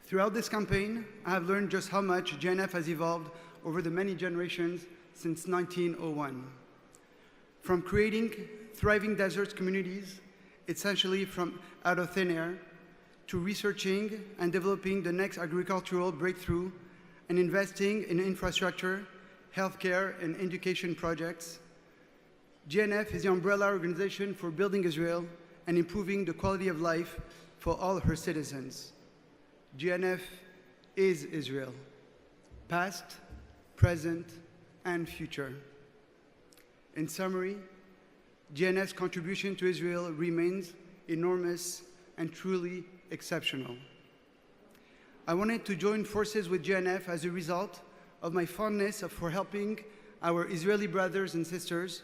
Throughout this campaign, I have learned just how much JNF has evolved over the many generations since 1901. From creating thriving desert communities, essentially from out of thin air, to researching and developing the next agricultural breakthrough and investing in infrastructure, healthcare, and education projects, JNF is the umbrella organization for building Israel and improving the quality of life for all her citizens. JNF is Israel, past, present, and future. In summary, JNF's contribution to Israel remains enormous and truly exceptional. I wanted to join forces with JNF as a result of my fondness for helping our Israeli brothers and sisters,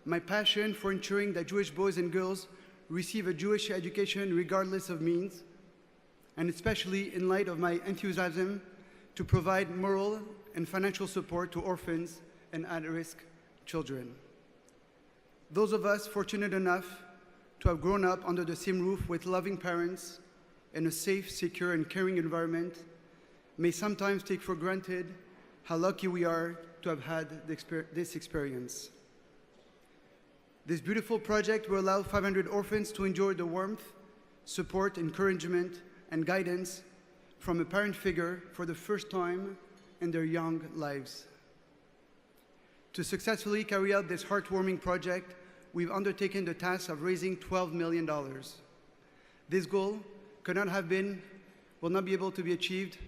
my passion for ensuring that Jewish boys and girls receive a Jewish education regardless of means, and especially in light of my enthusiasm to provide moral and financial support to orphans and at-risk children. Those of us fortunate enough to have grown up under the same roof with loving parents in a safe, secure, and caring environment may sometimes take for granted how lucky we are to have had this experience. This beautiful project will allow 500 orphans to enjoy the warmth, support, encouragement, and guidance from a parent figure for the first time in their young lives. To successfully carry out this heartwarming project, we've undertaken the task of raising $12 million. This goal will not be able to be achieved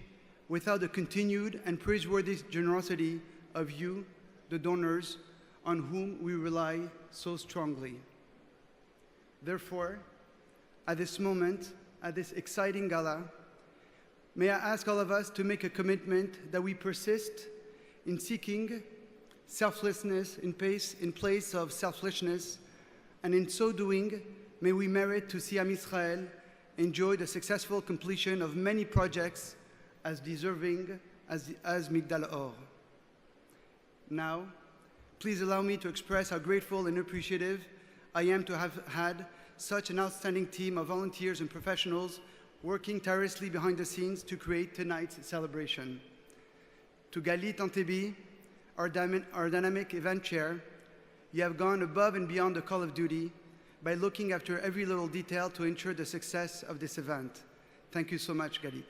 without the continued and praiseworthy generosity of you, the donors, on whom we rely so strongly. Therefore, at this moment, at this exciting gala, may I ask all of us to make a commitment that we persist in seeking selflessness in place of selfishness, and in so doing, may we merit to see Am Yisrael enjoy the successful completion of many projects as deserving as Migdal Or. Now, please allow me to express how grateful and appreciative I am to have had such an outstanding team of volunteers and professionals working tirelessly behind the scenes to create tonight's celebration. To Galit Antebi, our dynamic event chair, you have gone above and beyond the call of duty by looking after every little detail to ensure the success of this event. Thank you so much, Galit.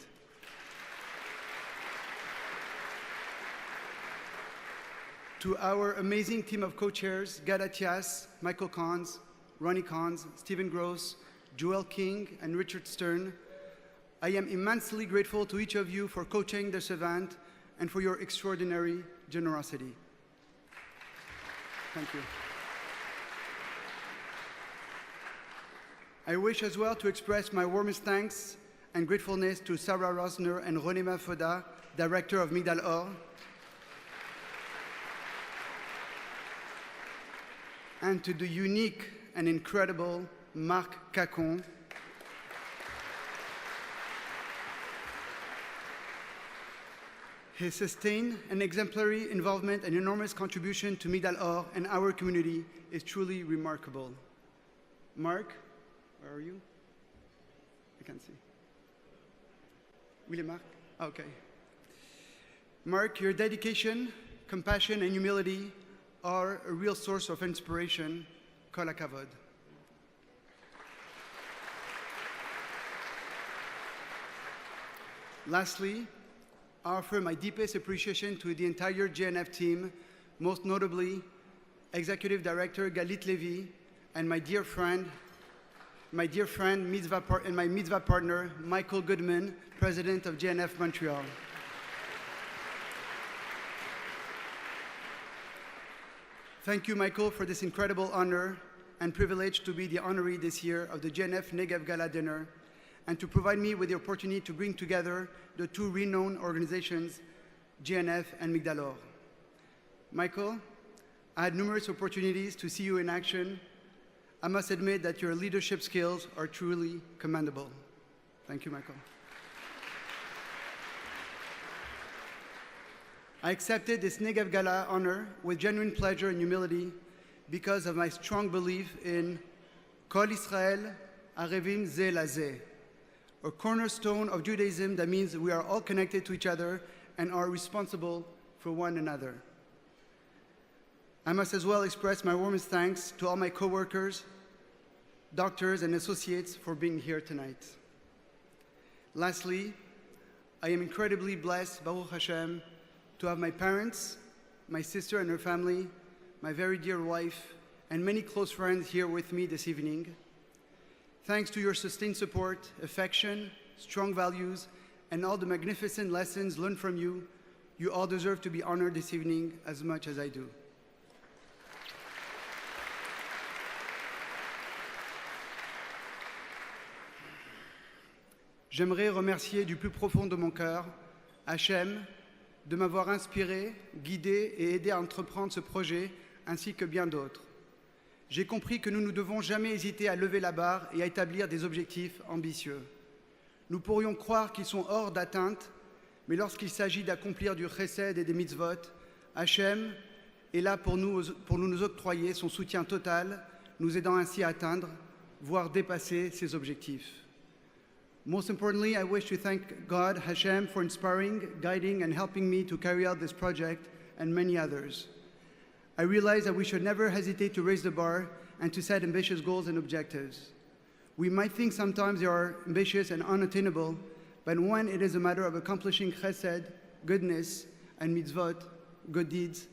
To our amazing team of co-chairs, Gad Atias, Michael Kahns, Ronnie Kahns, Stephen Gross, Joel King, and Richard Stern, I am immensely grateful to each of you for co-chairing this event and for your extraordinary generosity. Thank you. I wish as well to express my warmest thanks and gratefulness to Sarah Rosner and René Mafoda, Director of Migdal Or, and to the unique and incredible Marc Cacon. His sustained and exemplary involvement and enormous contribution to Migdal Or and our community is truly remarkable. Marc, where are you? I can't see. Will Marc? Okay. Marc, your dedication, compassion, and humility are a real source of inspiration. Kol hakavod. Lastly, I offer my deepest appreciation to the entire JNF team, most notably Executive Director Galit Levy and my dear friend, my mitzvah partner, Michael Goodman, President of JNF Montreal. Thank you, Michael, for this incredible honor and privilege to be the honoree this year of the JNF Negev Gala Dinner and to provide me with the opportunity to bring together the two renowned organizations, JNF and Migdal Or. Michael, I had numerous opportunities to see you in action. I must admit that your leadership skills are truly commendable. Thank you, Michael. I accepted this Negev Gala honor with genuine pleasure and humility because of my strong belief in Kol Israel Arevim Ze Lazeh, a cornerstone of Judaism that means we are all connected to each other and are responsible for one another. I must as well express my warmest thanks to all my coworkers, doctors, and associates for being here tonight. Lastly, I am incredibly blessed, Baruch Hashem, to have my parents, my sister and her family, my very dear wife, and many close friends here with me this evening. Thanks to your sustained support, affection, strong values, and all the magnificent lessons learned from you, you all deserve to be honored this evening as much as I do. J'aimerais remercier du plus profond de mon cœur Hachem de m'avoir inspiré, guidé et aidé à entreprendre ce projet, ainsi que bien d'autres. J'ai compris que nous ne devons jamais hésiter à lever la barre et à établir des objectifs ambitieux. Nous pourrions croire qu'ils sont hors d'atteinte, mais lorsqu'il s'agit d'accomplir du chesed et des mitzvot, Hachem est là pour nous octroyer son soutien total, nous aidant ainsi à atteindre, voire dépasser ces objectifs. Most importantly, I wish to thank God, Hashem, for inspiring, guiding, and helping me to carry out this project and many others. I realize that we should never hesitate to raise the bar and to set ambitious goals and objectives. We might think sometimes they are ambitious and unattainable, but when it is a matter of accomplishing chesed, goodness, and mitzvot, good deeds,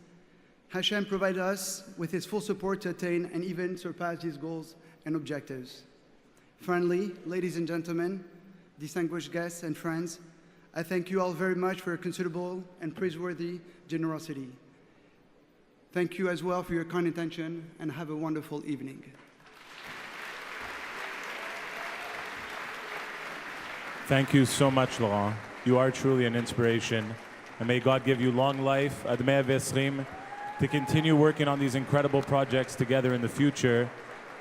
Hashem provides us with his full support to attain and even surpass these goals and objectives. Finally, ladies and gentlemen, distinguished guests and friends, I thank you all very much for your considerable and praiseworthy generosity. Thank you as well for your kind attention, and have a wonderful evening. Thank you so much, Laurent. You are truly an inspiration. And may God give you long life, Ad 120, to continue working on these incredible projects together in the future.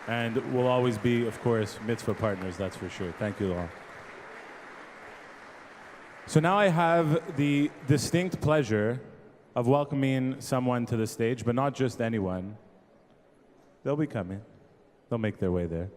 And we'll always be, of course, mitzvah partners, that's for sure. Thank you, Laurent. So now I have the distinct pleasure of welcoming someone to the stage, but not just anyone. They'll be coming. They'll make their way there.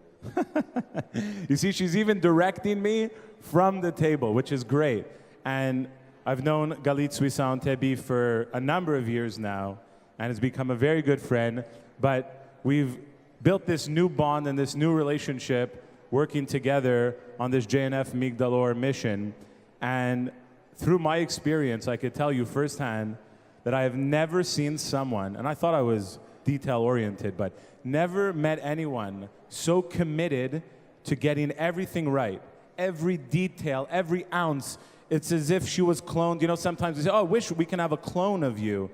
You see, she's even directing me from the table, which is great. And I've known Galit Suissan Tebi for a number of years now, and has become a very good friend. But we've built this new bond and this new relationship working together on this JNF Migdal Or mission. And through my experience, I could tell you firsthand that I have never seen someone, and I thought I was detail-oriented, but never met anyone so committed to getting everything right. Every detail, every ounce. It's as if she was cloned. You know, sometimes we say, oh, I wish we can have a clone of you.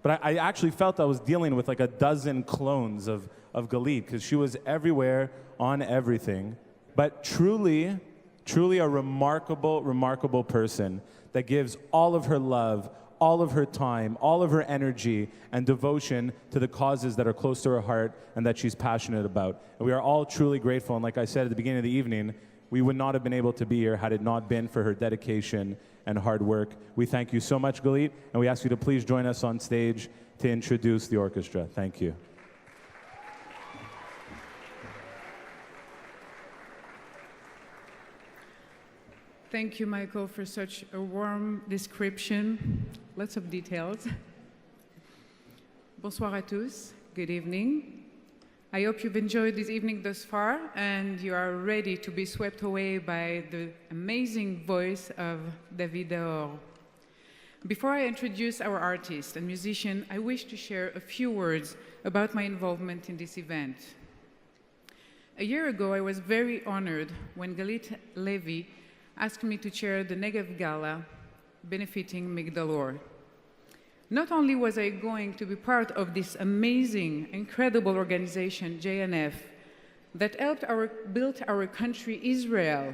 But I actually felt I was dealing with like a dozen clones of Galit, because she was everywhere on everything. But truly a remarkable, remarkable person that gives all of her love, all of her time, all of her energy and devotion to the causes that are close to her heart and that she's passionate about. And we are all truly grateful. And like I said at the beginning of the evening, we would not have been able to be here had it not been for her dedication and hard work. We thank you so much, Galit, and we ask you to please join us on stage to introduce the orchestra. Thank you. Thank you, Michael, for such a warm description. Lots of details. Bonsoir à tous. Good evening. I hope you've enjoyed this evening thus far and you are ready to be swept away by the amazing voice of David Daor. Before I introduce our artist and musician, I wish to share a few words about my involvement in this event. A year ago, I was very honored when Galit Levy asked me to chair the Negev Gala benefiting Migdal Or. Not only was I going to be part of this amazing, incredible organization, JNF, that helped build our country, Israel,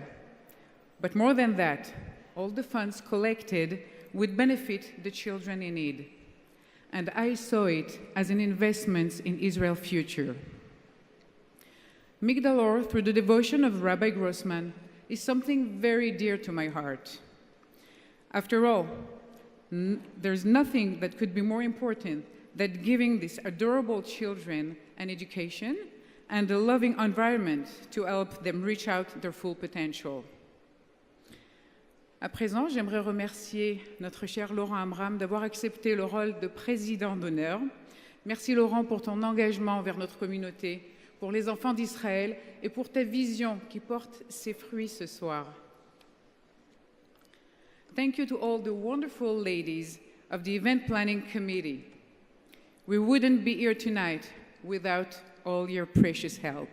but more than that, all the funds collected would benefit the children in need. And I saw it as an investment in Israel's future. Migdal Or, through the devotion of Rabbi Grossman, is something very dear to my heart. After all, there's nothing that could be more important than giving these adorable children an education and a loving environment to help them reach out their full potential. À présent, j'aimerais remercier notre cher Laurent Amram d'avoir accepté le rôle de président d'honneur. Merci Laurent pour ton engagement envers notre communauté, pour les enfants d'Israël et pour ta vision qui porte ses fruits ce soir. Thank you to all the wonderful ladies of the event planning committee. We wouldn't be here tonight without all your precious help.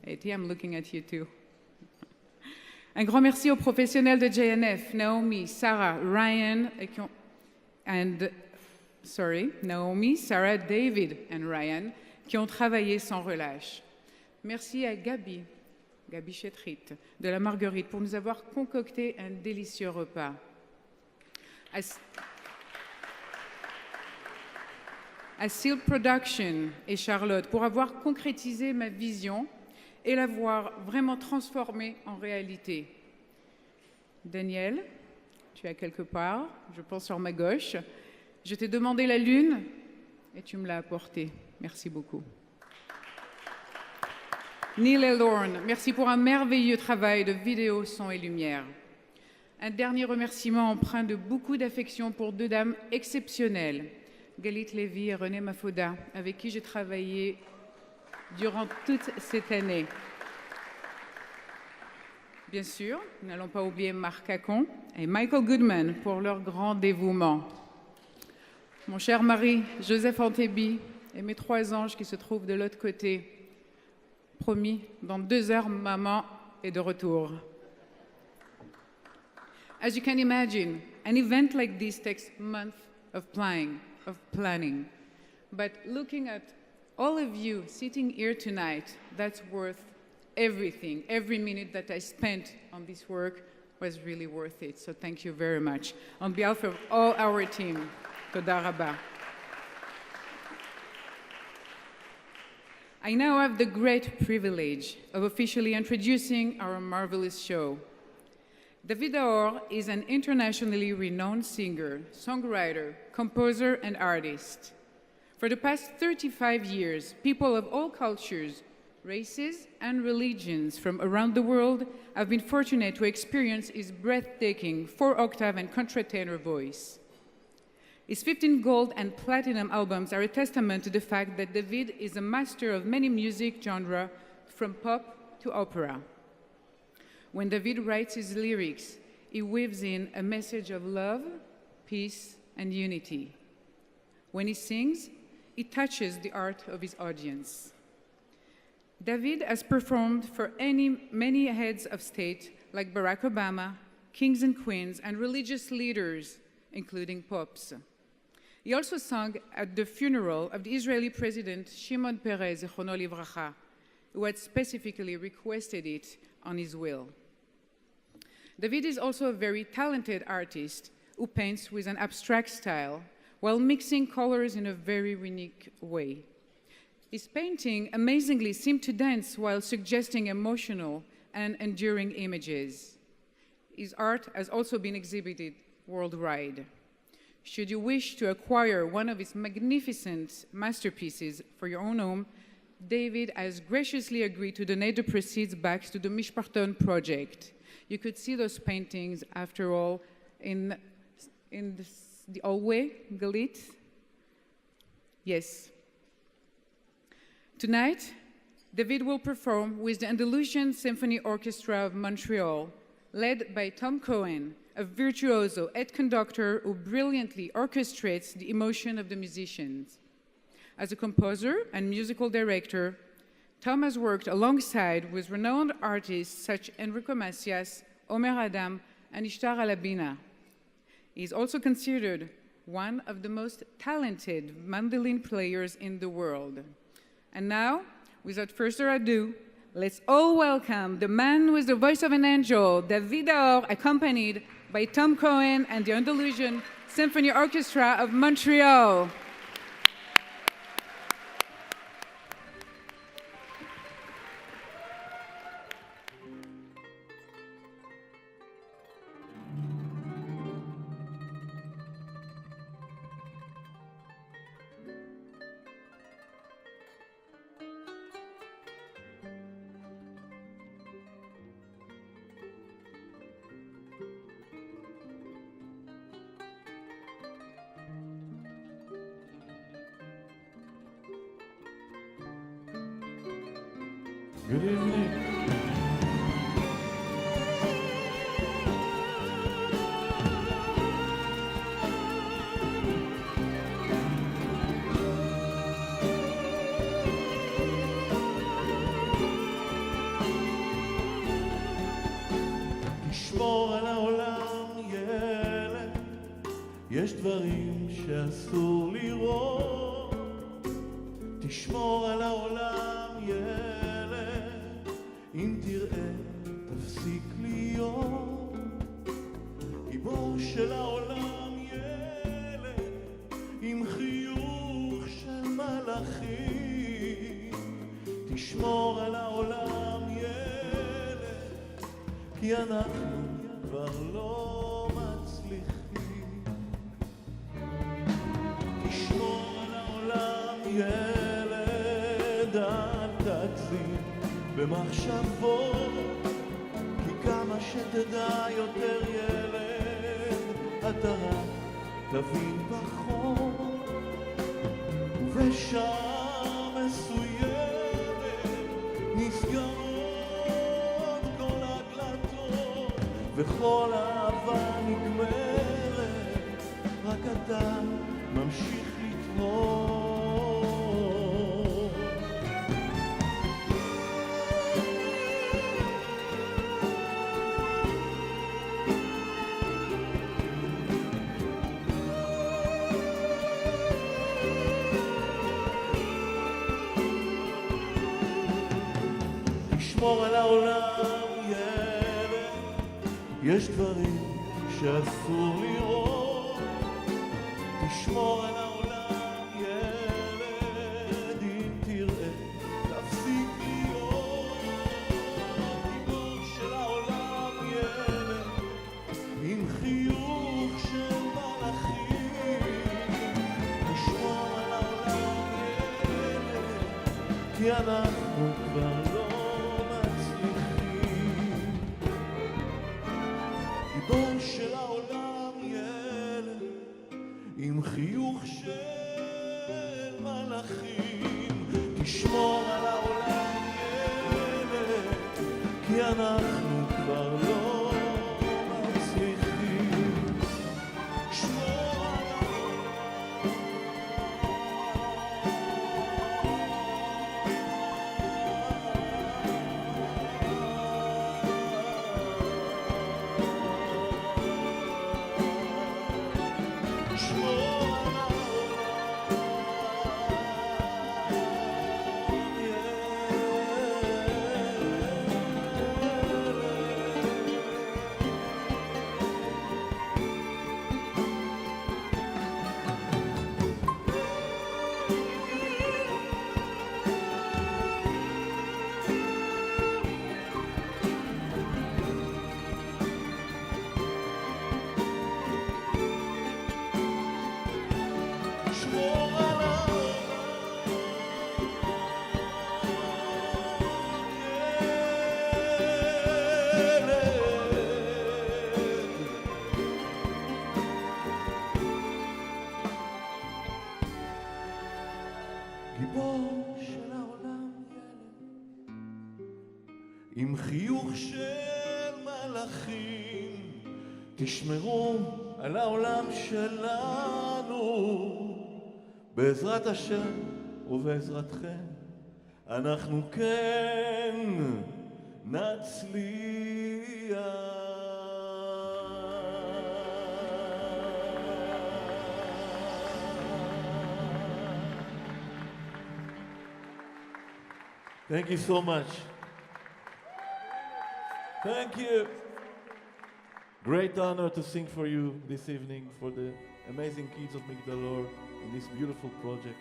Eti, I'm looking at you too. Un grand merci aux professionnels de JNF, Naomi, Sarah, Ryan, Naomi, Sarah, David and Ryan, qui ont travaillé sans relâche. Merci à Gabi Chetrit, de la Marguerite, pour nous avoir concocté un délicieux repas. À Seal Production et Charlotte, pour avoir concrétisé ma vision et l'avoir vraiment transformée en réalité. Daniel, tu es quelque part, je pense sur ma gauche. Je t'ai demandé la lune et tu me l'as apportée. Merci beaucoup. Neil et Lorne, merci pour un merveilleux travail de vidéo, son et lumière. Un dernier remerciement empreint de beaucoup d'affection pour deux dames exceptionnelles, Galit Levy et René Mafoda, avec qui j'ai travaillé durant toute cette année. Bien sûr, n'allons pas oublier Marc Cacon et Michael Goodman pour leur grand dévouement. Mon cher mari, Joseph Antebi, et mes trois anges qui se trouvent de l'autre côté. Promis, dans 2 heures, maman est de retour. As you can imagine, an event like this takes months of planning. But looking at all of you sitting here tonight, that's worth everything. Every minute that I spent on this work was really worth it. So thank you very much. On behalf of all our team, Toda Rabba. I now have the great privilege of officially introducing our marvelous show. David Daor is an internationally renowned singer, songwriter, composer, and artist. For the past 35 years, people of all cultures, races, and religions from around the world have been fortunate to experience his breathtaking 4-octave and contratenor voice. His 15 gold and platinum albums are a testament to the fact that David is a master of many music genres, from pop to opera. When David writes his lyrics, he weaves in a message of love, peace, and unity. When he sings, he touches the heart of his audience. David has performed for many heads of state like Barack Obama, kings and queens, and religious leaders, including popes. He also sang at the funeral of the Israeli president Shimon Peres, Zichrono Livracha, who had specifically requested it on his will. David is also a very talented artist who paints with an abstract style while mixing colors in a very unique way. His painting amazingly seemed to dance while suggesting emotional and enduring images. His art has also been exhibited worldwide. Should you wish to acquire one of his magnificent masterpieces for your own home, David has graciously agreed to donate the proceeds back to the Mishparton project. You could see those paintings, after all, in the hallway, Galit. Yes. Tonight, David will perform with the Andalusian Symphony Orchestra of Montreal, led by Tom Cohen, a virtuoso head conductor who brilliantly orchestrates the emotion of the musicians. As a composer and musical director, Tom has worked alongside with renowned artists such as Enrico Macias, Omer Adam, and Ishtar Alabina. He is also considered one of the most talented mandolin players in the world. And now, without further ado, let's all welcome the man with the voice of an angel, David Daor, accompanied by Tom Cohen and the Andalusian Symphony Orchestra of Montreal. Good evening. תשמור על העולם, ילד, יש דברים שאסור לראות. תשמור על העולם, ילד, אם תראה, תפסיק להיות גיבור של העולם, ילד, עם חיוך של מלאכים. תשמור על העולם, ילד, כי אנחנו כבר לא מצליחים. תשמור על העולם, ילד, אל תגזים במחשבות, כי כמה שתדע יותר, ילד, אתה רק תבין פחות. ובשעה מסוימת נסגרות כל הדלתות וכל אהבה נגמרת, רק אתה ממשיך לתמוך. תשמור על העולם, ילד, יש דברים שאסור לראות. תשמור על העולם, ילד, אם תראה, תפסיק להיות גיבור של העולם, ילד, עם חיוך של מלאכים. תשמור על העולם, ילד, כי אנחנו כבר לא של העולם, ילד, עם חיוך של מלאכים. תשמור על העולם, ילד, כי אנחנו כבר לא מצליחים. שמור על עם חיוך של מלאכים, תשמרו על העולם שלנו, בעזרת השם ובעזרתכם, אנחנו כן נצליח. Thank you so much. Thank you. Great honor to sing for you this evening for the amazing kids of Migdalor in this beautiful project.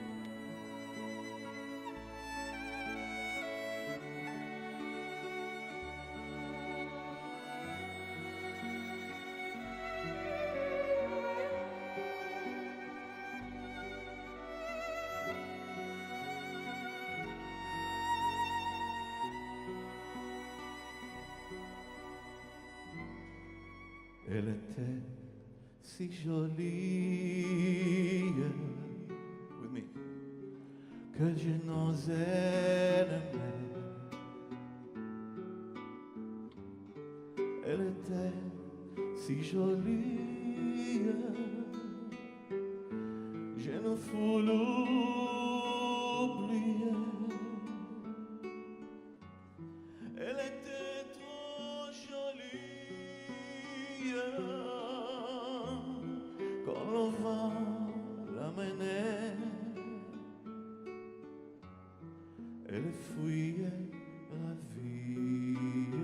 Elle était si jolie, with me, que je n'osais l'aimer. Elle était si jolie, je ne fus l'oublier. Elle était trop jolie, quand le vent l'amenait, elle fuyait la vie.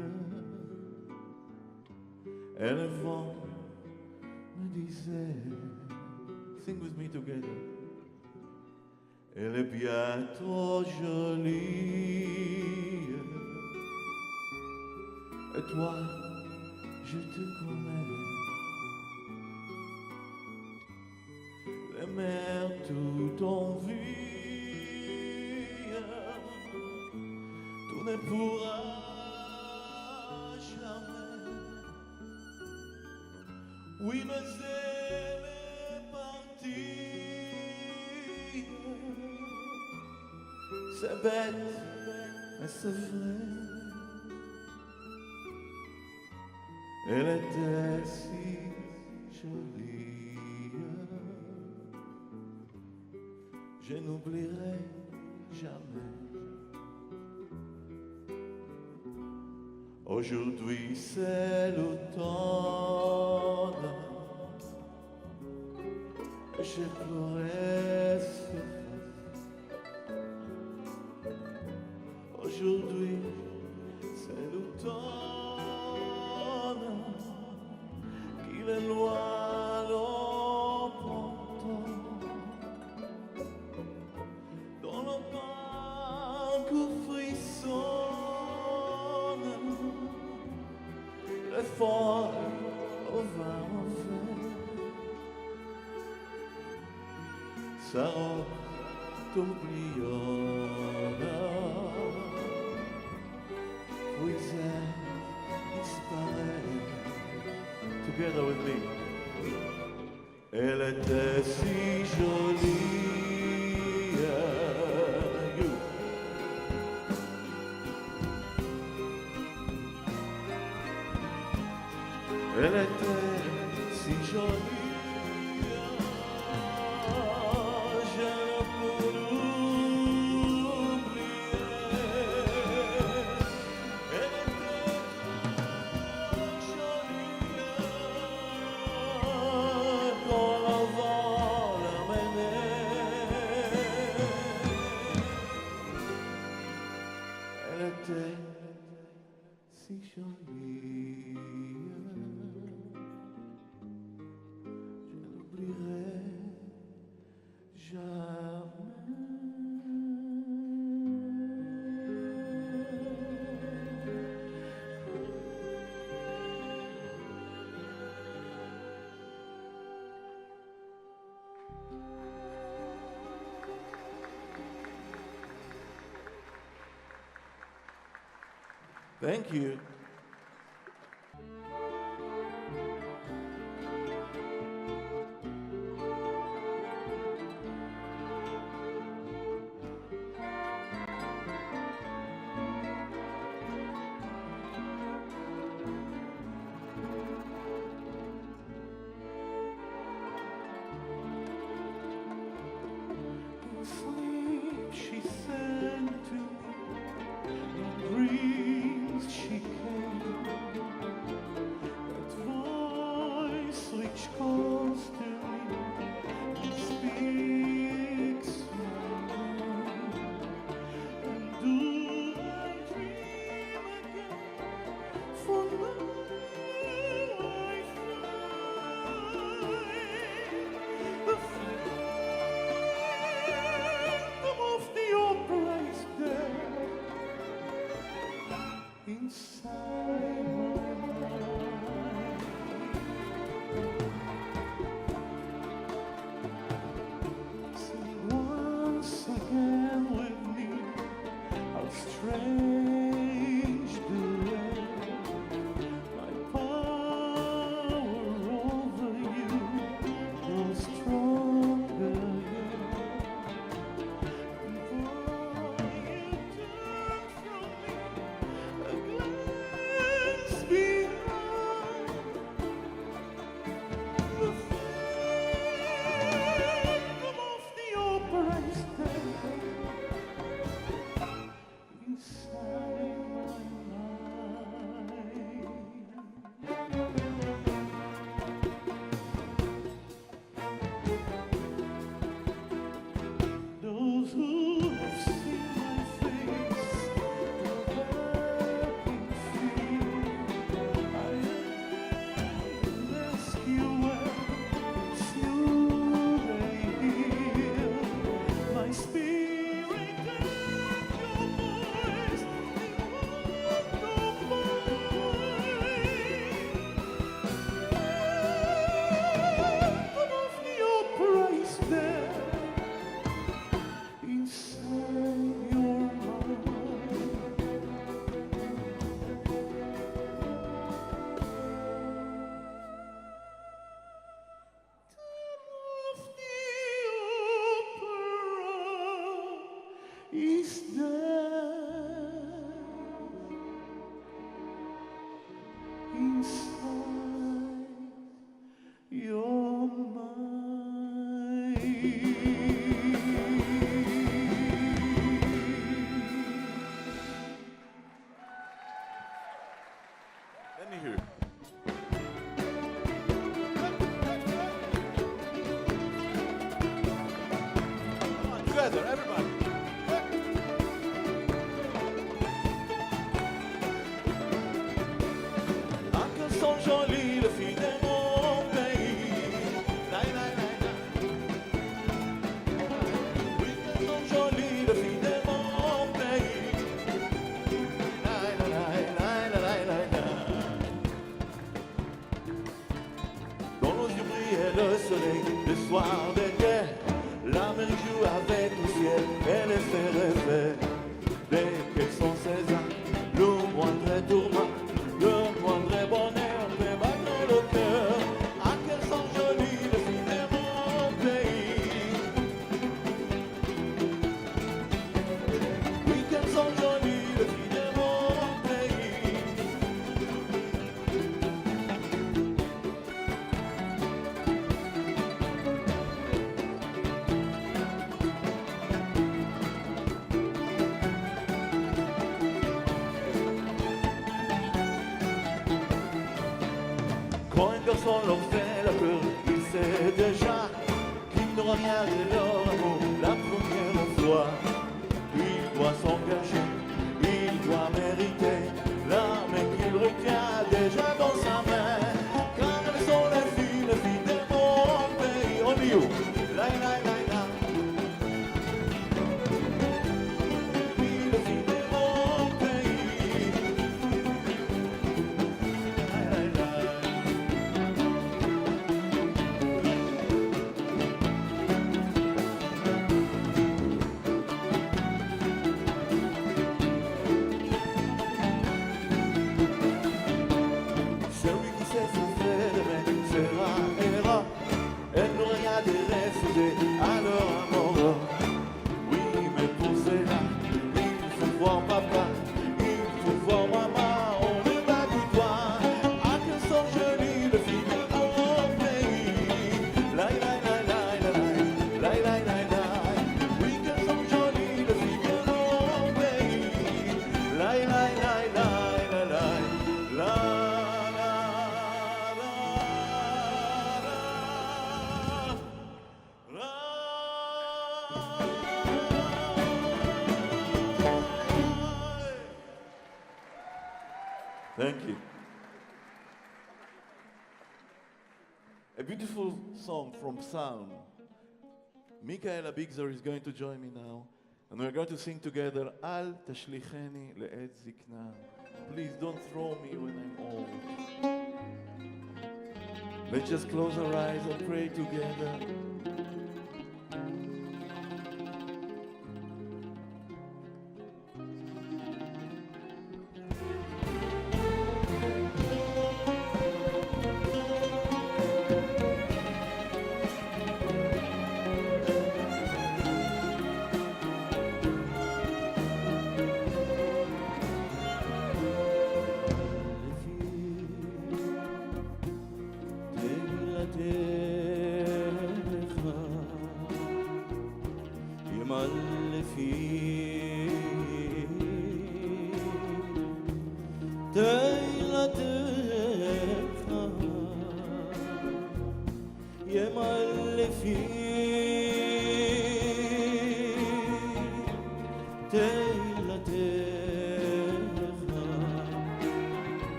Et le vent me disait, sing with me together, elle est bien trop jolie. Et toi, je te connais. Les mers tout en vie, tu ne pourras jamais. Oui, mais elle est partie. C'est bête, mais c'est vrai. Elle était si jolie, je n'oublierai jamais. Aujourd'hui c'est l'automne, j'ai pleuré souvent. Aujourd'hui c'est l'automne, qu'il est loin au printemps. Dans le parc où frissonne les folles au vin mauvais. Sa robe tourbillonne, puis elle disparaît. Together with me. Elle était si jolie. You. Elle était si jolie. Je ne peux l'oublier. Elle était trop jolie. Quand le vent l'amenait, elle était si jolie. Je n'oublierai jamais. Thank you. Once again with me, how strange the way my power over you grows stronger yet. Before you turn from me, a glance behind the phantom of the opera is there inside my mind. Those who have seen my face know that can feel I am the rescuer. It's you they hear. My spirit and your voice, they won't go Phantom of the opera is there inside your mind. Of the opera is there inside your mind. Let me hear it. Come on, together, everybody. Ah, qu'elles sont jolies les filles de mon pays. Lai, lai, lai, lai. Oui, qu'elles sont jolies les filles de mon pays. Lai, lai, lai, lai, lai, lai, lai. Dans nos yeux brillait le soleil, le soir d'été. La mer joue avec le ciel et les fait rêver. Dès qu'elles sont 16 ans, le moindre tourment, le moindre bonheur fait battre le cœur. Ah, qu'elles sont jolies les filles de mon pays. Oui, qu'elles sont jolies les filles de mon pays. Quand un garçon leur fait la peur, il sait déjà qu'il n'aura rien de leur amour la première fois. Il doit s'engager, il doit mériter l'âme qu'il retient déjà dans sa main. Car elles sont les filles de mon pays. On dit où? Lai, lai, lai, lai. Les filles de mon pays. Lai, lai, lai. Celui qui sait se faire aimer sera aimera. Elle n'aura rien de refusé à leur amour. Oui, mais pour cela, il faut voir papa, il faut voir maman, on ne va que toi. Ah, qu'elles sont jolies les filles de mon pays. Lai, lai, lai, lai, lai, lai, lai, lai, lai. Oui, qu'elles sont jolies les filles de mon pays. Lai, lai, lai, lai, lai, lai, lai. Thank you. A beautiful song from Sound. Michaela Bigzer is going to join me now. And we're going to sing together, Al tashlicheni le'et zikna. Please don't throw me when I'm old. Let's just close our eyes and pray together.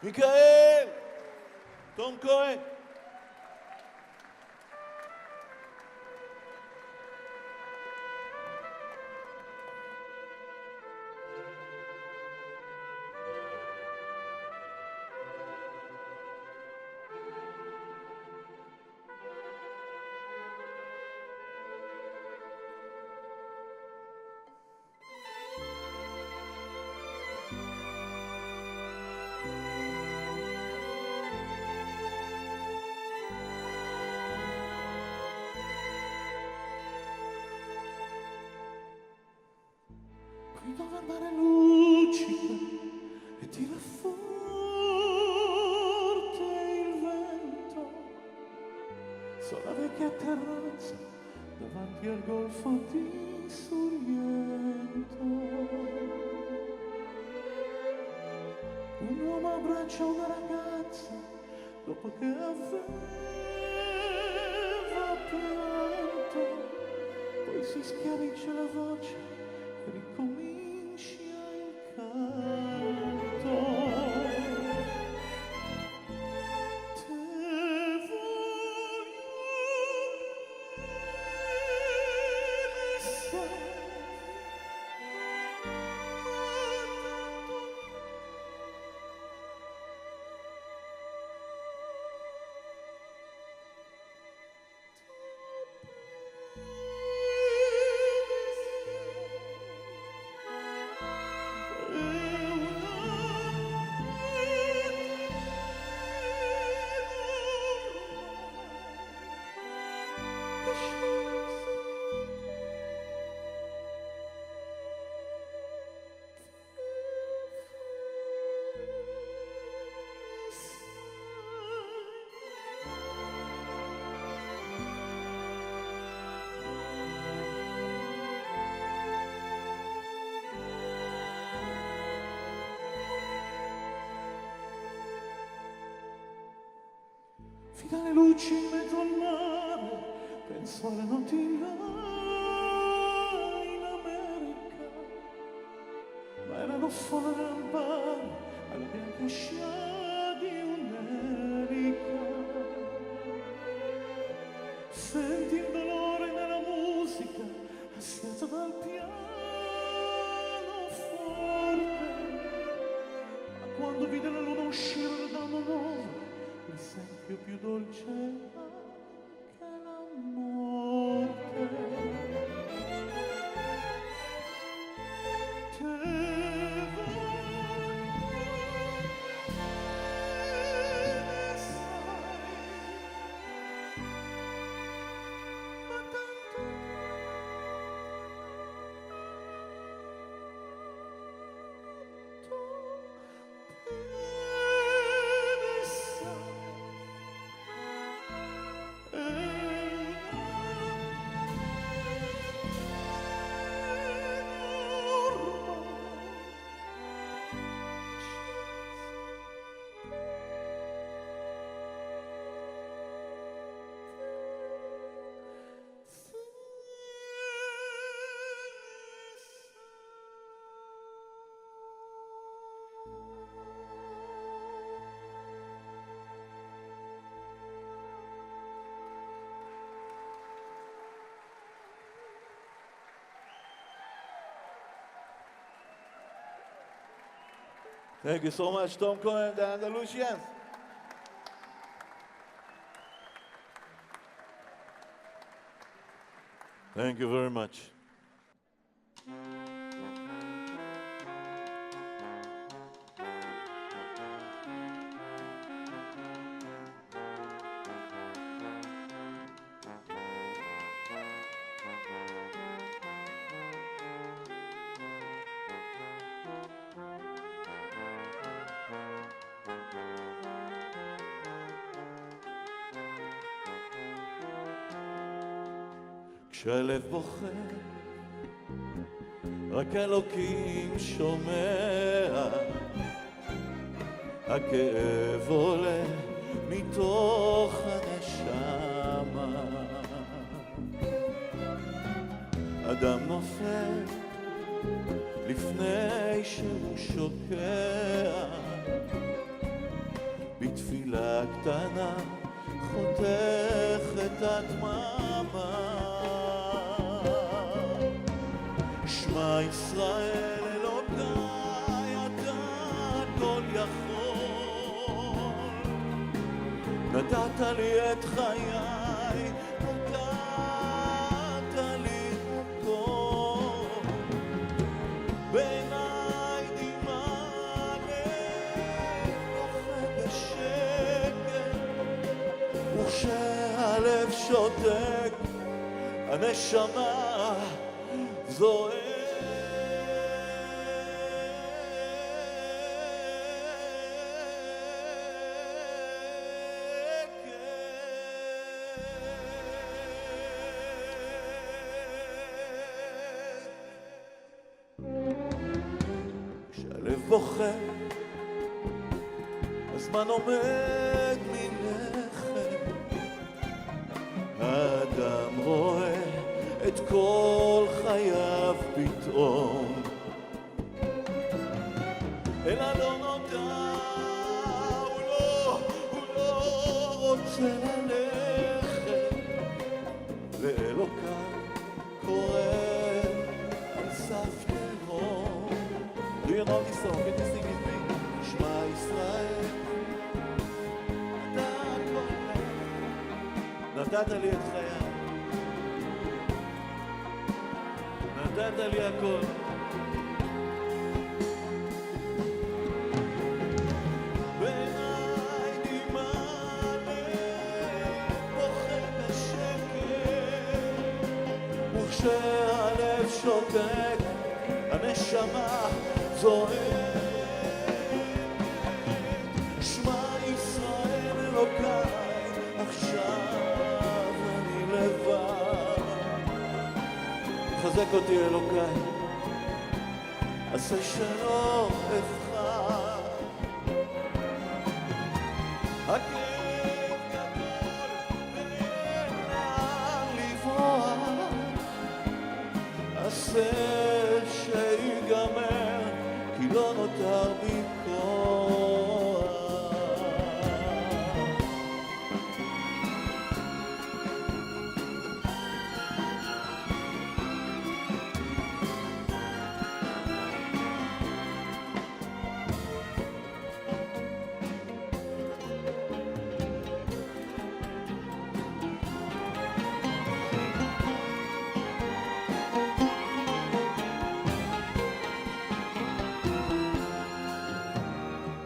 מיכאל! תום כהן! Qui dove il mare luccica e tira forte il vento, sulla vecchia terrazza davanti al golfo di Sorrento. Un uomo abbraccia una ragazza dopo che aveva pianto, poi si schiarisce la voce e ricomincia il canto. Te voglio bene, sai, fino alle luci in mezzo al mare, penso alle notti là in America, ma erano fuori dal bar, alla bianca scia di un'elica. Senti il dolore nella musica, asciutta dal pianoforte, ma quando vide la luna uscire da una nuova, l'esempio più dolce anche la morte. Te voglio bene, sai, ma tanto bene, sai. Thank you so much, Tom Cohen, the Andalusians. Thank you very much. כשהלב בוכה, רק אלוקים שומע, הכאב עולה מתוך הנשמה. אדם נופל לפני שהוא שוקע, בתפילה קטנה חותך את הדממה. שמע ישראל אלוקיי, אתה הכל יכול, נתת לי את חיי, נתת לי הכל. בעיניי דמעה נופל בשקט, וכשהלב שותק הנשמה זועקת. כשהלב בוכה, הזמן עומד מלכת, האדם רואה את כל חייו פתאום, אל הלא נודע, הוא לא רוצה ללכת, לאלוקיו קורא על סף תהום. Do you know this song? Can you sing it with me? שמע ישראל, אתה הכל, נתת לי את חיי, נתת לי הכל. בעיניי דמעה בוכה בשקט, וכשהלב שותק הנשמה זועקת. שמע ישראל אלוקיי, עכשיו אני לבד. חזק אותי אלוקיי, עשה שלום אבחר. הכאב גדול ואין לאן לברוח, עשה שיגמר כי לא נותר בי כוח.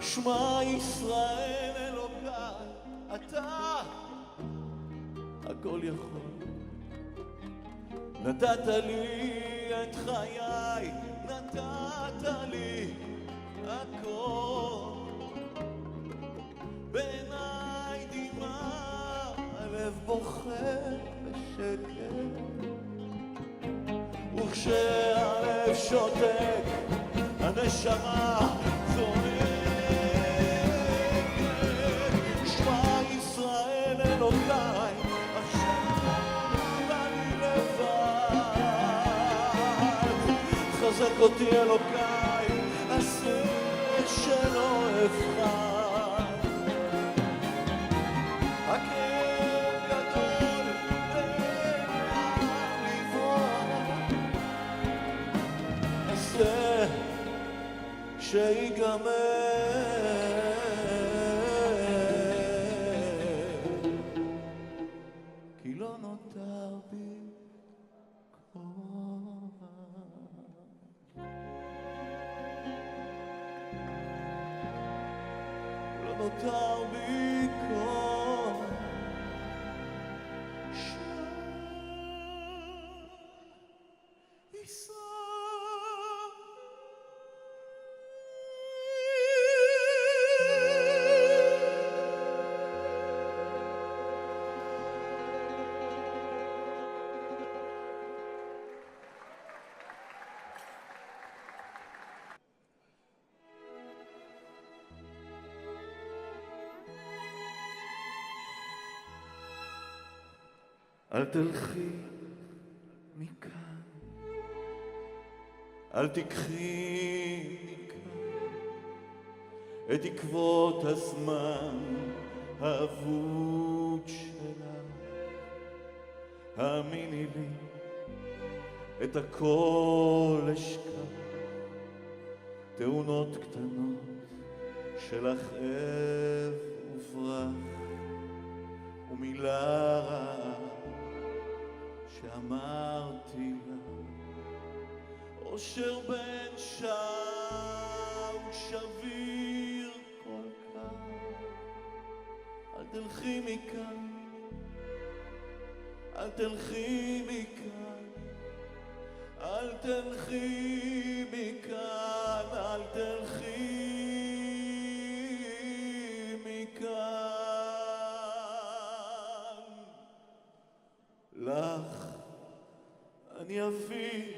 שמע ישראל אלוקיי, אתה הכל יכול, נתת לי את חיי, נתת לי הכל. בעיניי דמעה, הלב בוכה בשקט, וכשהלב שותק הנשמה זועקת. שמע ישראל אלוקיי, עכשיו אני לבד. חזק אותי אלוקיי, עשה שלא אבחר. הכאב גדול ואין לאן לברוח, עשה שיגמר כי לא נותר בי כוח. לא נותר בי כוח. אל תלכי מכאן, אל תיקחי מכאן את עקבות הזמן האבוד שלה. האמיני לי, את הכל אשכח, תאונות קטנות של הכאב וברח, ומילה רעה שאמרתי לה. אושר בן שעה ושביר כל כך, אל תלכי מכאן, אל תלכי מכאן, אל תלכי מכאן, אל תלכי מכאן. לך אני אביא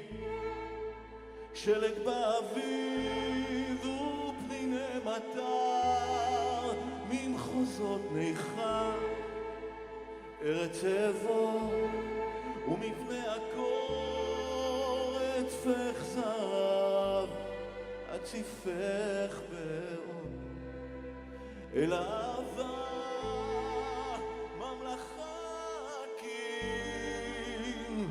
שלג באביב ופניני מטר ממחוזות ניכר, ארץ אבוא ומפני הקור אטפך זהב, אציפך באור אל אהבה ממלכה קים,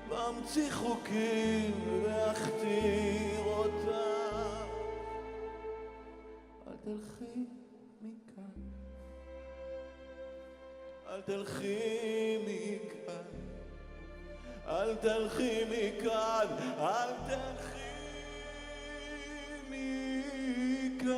ואמציא חוקים ואכתיר אותה. אל תלכי מכאן, אל תלכי מכאן, אל תלכי מכאן, אל תלכי מכאן.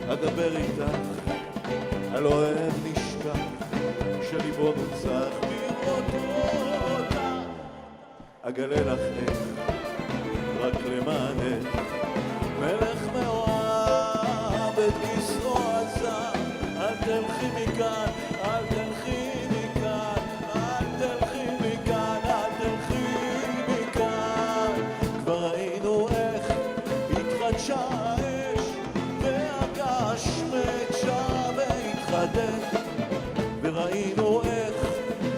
אדבר איתך על אוהב נשכח שליבו נוצח לראות אותה. אגלה לך איך רק למענך מלך מאוהב את כיסאו עזב. אל תלכי מכאן, אל תלכי מכאן, אל תלכי מכאן, אל תלכי מכאן. כבר ראינו איך התחדשה וראינו איך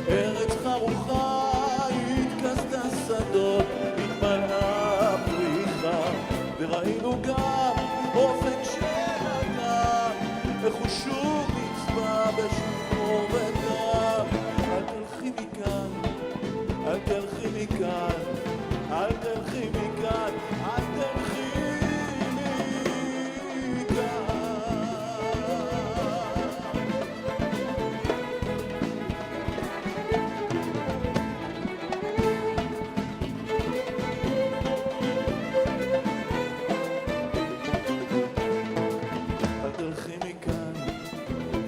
ארץ חרוכה התכסתה שדות, התמלאה פריחה, וראינו גם אופק של אדם, איך הוא שוב נצבע בשחור ודם. אל תלכי מכאן, אל תלכי מכאן, אל תלכי מכאן, אל תלכי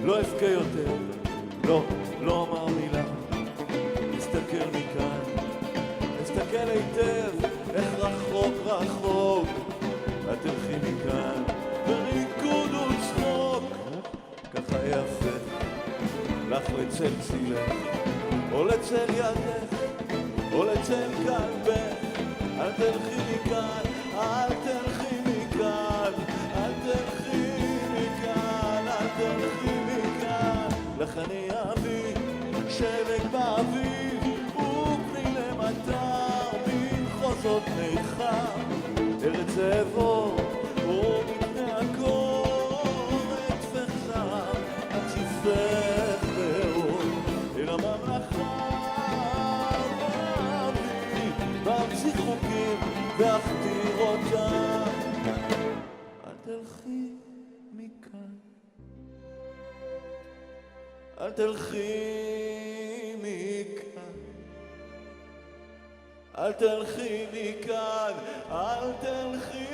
לא אבכה יותר, לא, לא אומר מילה. תסתכל מכאן, תסתכל היטב, איך רחוק רחוק. את תלכי מכאן, בריקוד וצחוק. ככה יפה, לך לצל צילך, או לצל ידך, או לצל כלבך. אל תלכי מכאן, אל תלכי מכאן, אל תלכי מכאן, אל תלכי מכאן. לך אני אביא שלג באביב ופניני מטר ממחוזות ניכר, ארץ אבוא ומפני הקור אטפך זהב, אציפך באור אל הממלכה ואביא ואמציא חוקים ואכתיר אותה. אל תלכי מכאן, אל תלכי מכאן, אל תלכי מכאן, אל תלכי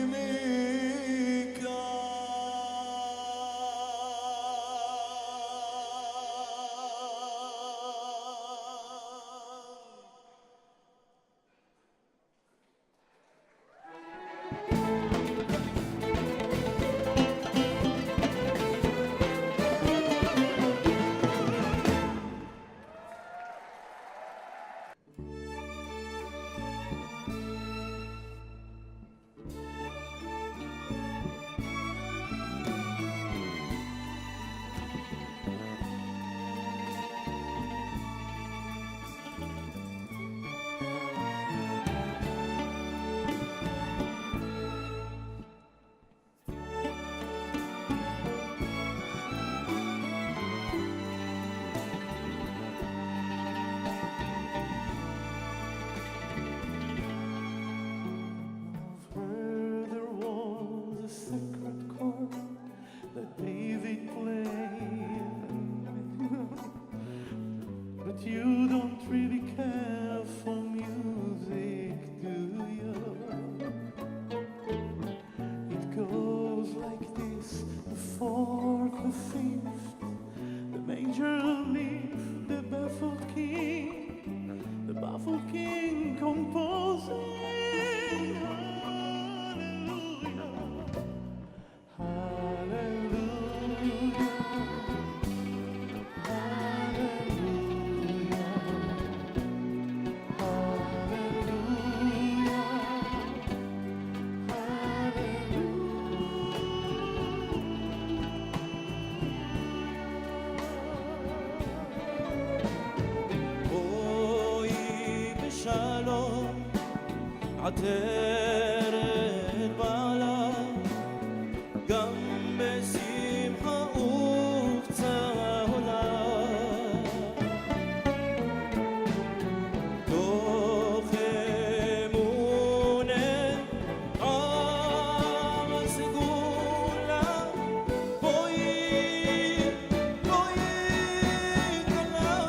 מכאן. בשלום עטרת בעלה גם בשמחה ובצהלה תוך אמונה עם הסגולה בואי כלה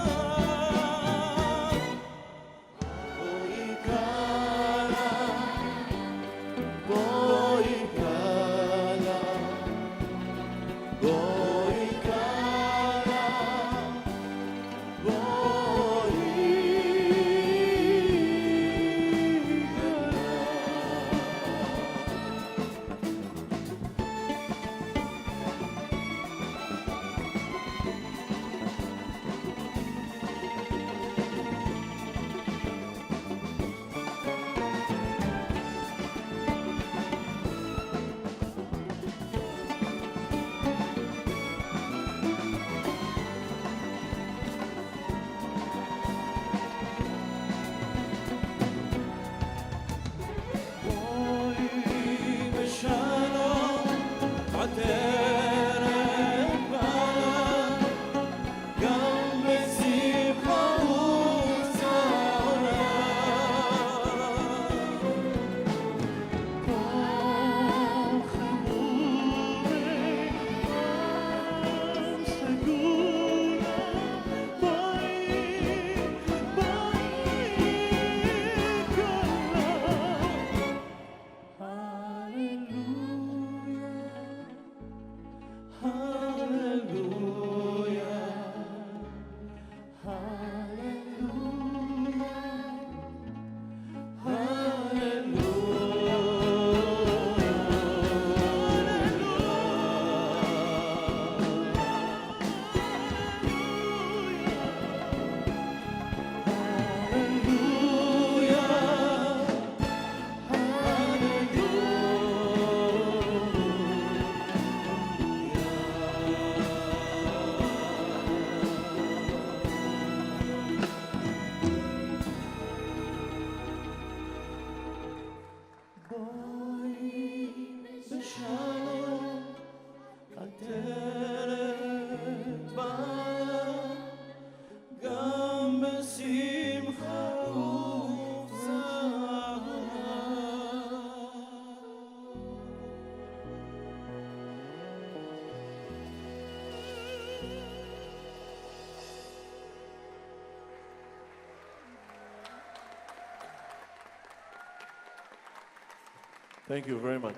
Thank you very much.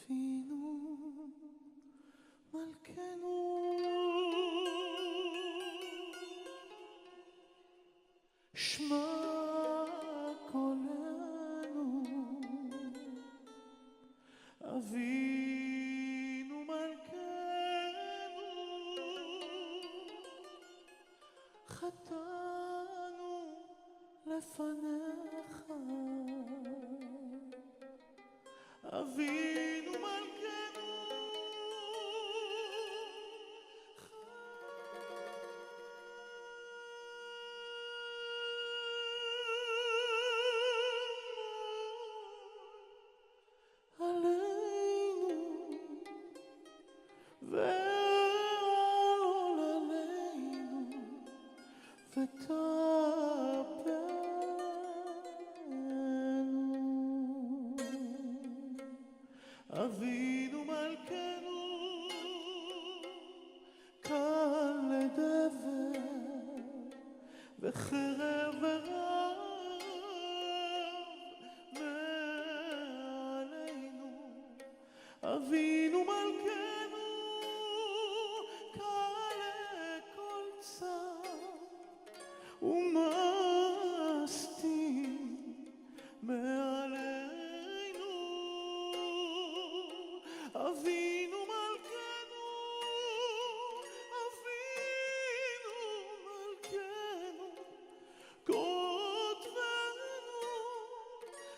אבינו מלכנו שמע קולנו אבינו מלכנו חטאנו לפניך אבינו מלכנו עלינו ועול עלינו ותפנו אבינו מלכנו קל לדבר וחרב ורב אבינו מלכנו, קלה כל צר ומסתים מעלינו. אבינו מלכנו, אבינו מלכנו, כותבנו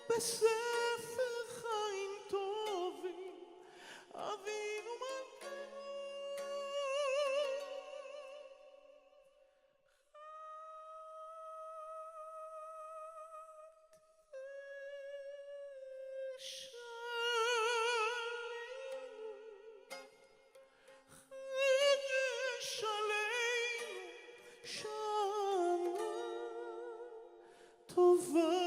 בספר חיים טובים. אבינו מלכנו, חדש עלינו שנה טובה.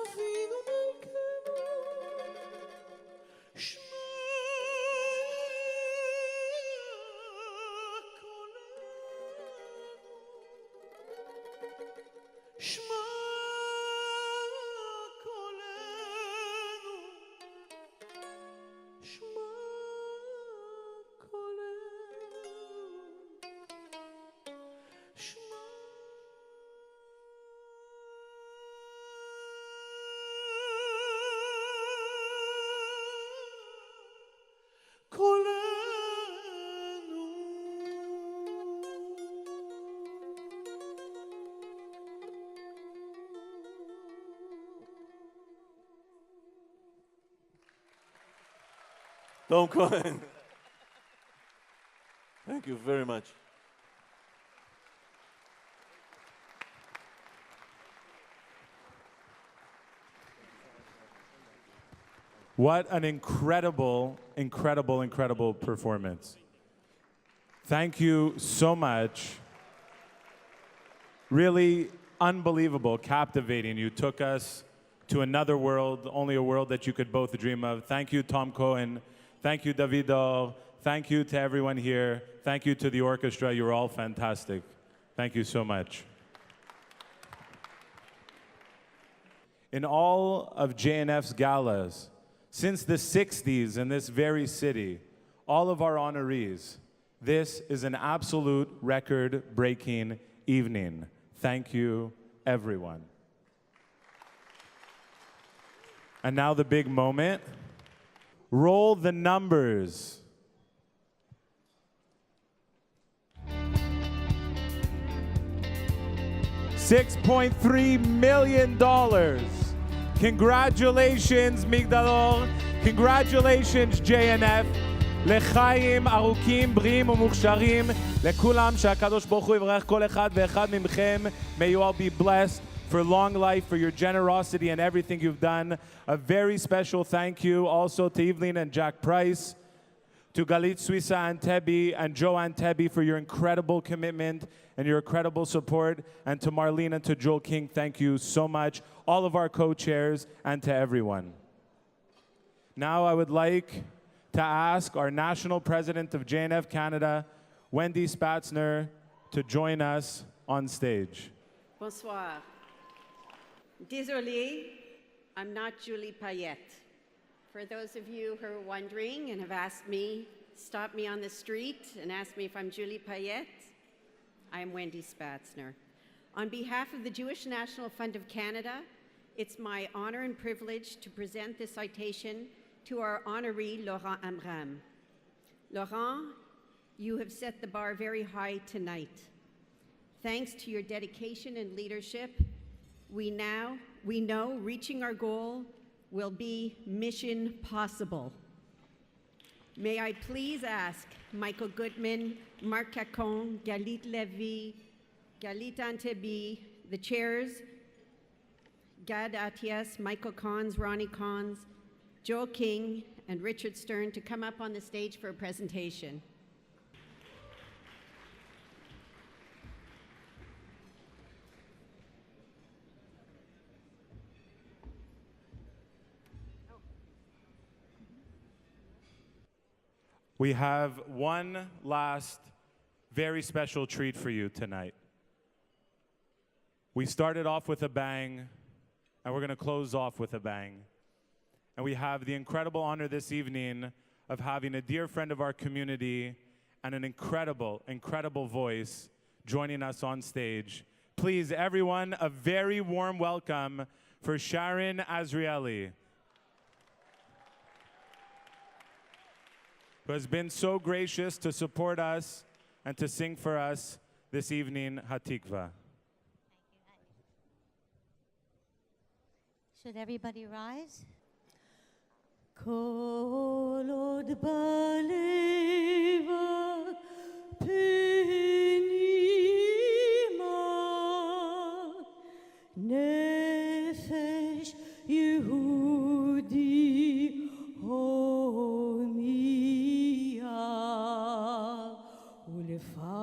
אבינו מלכנו, שמע קולנו, שמע קולנו, שמע קולנו, שמע Tom Cohen. Thank you very much. What an incredible, incredible, incredible performance. Thank you so much. Really unbelievable, captivating. You took us to another world, only a world that you could both dream of. Thank you, Tom Cohen. Thank you, Davido. Thank you to everyone here. Thank you to the orchestra. You were all fantastic. Thank you so much. In all of JNF's galas, since the 60s in this very city, all of our honorees, this is an absolute record-breaking evening. Thank you, everyone. And now the big moment. Roll the numbers. $6.3 million. Congratulations, Migdalor. Congratulations, JNF. לחיים ארוכים, בריאים ומוכשרים, לכולם שהקדוש ברוך הוא יברך כל אחד ואחד מכם. May you all be blessed for long life, for your generosity and everything you've done. A very special thank you also to Evelyn and Jack Price, to Galit Suissa Antebi and Joe Antebi for your incredible commitment and your incredible support, and to Marlene and to Joel King, thank you so much. All of our co-chairs and to everyone. Now I would like to ask our National President of JNF Canada, Wendy Spatzner, to join us on stage. Bonsoir. Désolé, I'm not Julie Payette. For those of you who are wondering and have asked me, stopped me on the street and asked me if I'm Julie Payette, I am Wendy Spatzner. On behalf of the Jewish National Fund of Canada, it's my honor and privilege to present this citation to our honoree, Laurent Amram. Laurent, you have set the bar very high tonight. Thanks to your dedication and leadership, we know reaching our goal will be mission possible. May I please ask Michael Goodman, Marc Cacon, Galit Levy, Galit Antebi, the chairs, Gad Atias, Michael Cons, Ronnie Cons, Joel King, and Richard Stern to come up on the stage for a presentation. we have one last very special treat for you tonight. We started off with a bang, and we're going to close off with a bang. And we have the incredible honor this evening of having a dear friend of our community and an incredible, incredible voice joining us on stage. Please, everyone, a very warm welcome for Sharon Azrieli, who has been so gracious to support us and to sing for us this evening, Hatikva. Should everybody rise? Kol od baleva penima nefesh Yehudi homiya ulefatei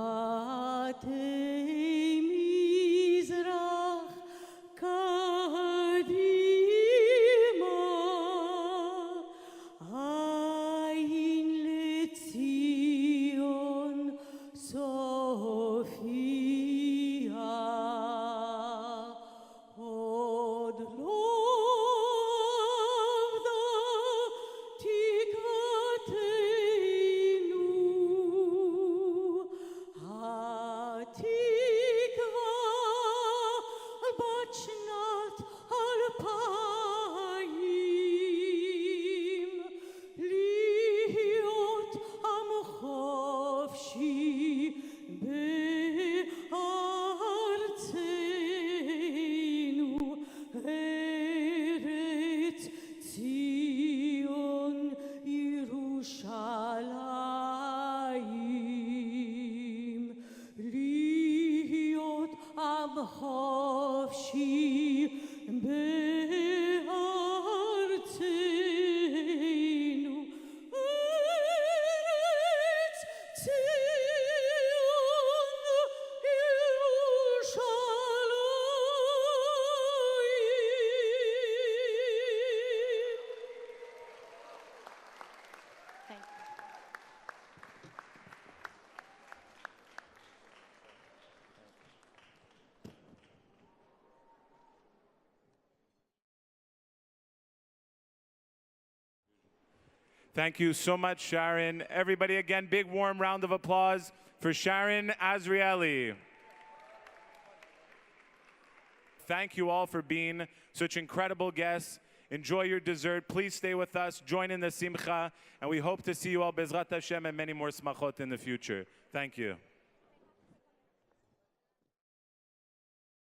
mizrach kadima ayin letzion Sophia od lovda tikvateinu hatikva bachnat alpayim liot am chofshi be'artzenu eretz Zion Yerushalayim liot am chofshi be'artzenu eretz Zion Yerushalayim. Thank you. Thank you so much, Sharon. Everybody, again, big warm round of applause for Sharon Azrieli. Thank you all for being such incredible guests. Enjoy your dessert. Please stay with us. Join in the simcha. And we hope to see you all, Bezrat Hashem, and many more smachot in the future. Thank you.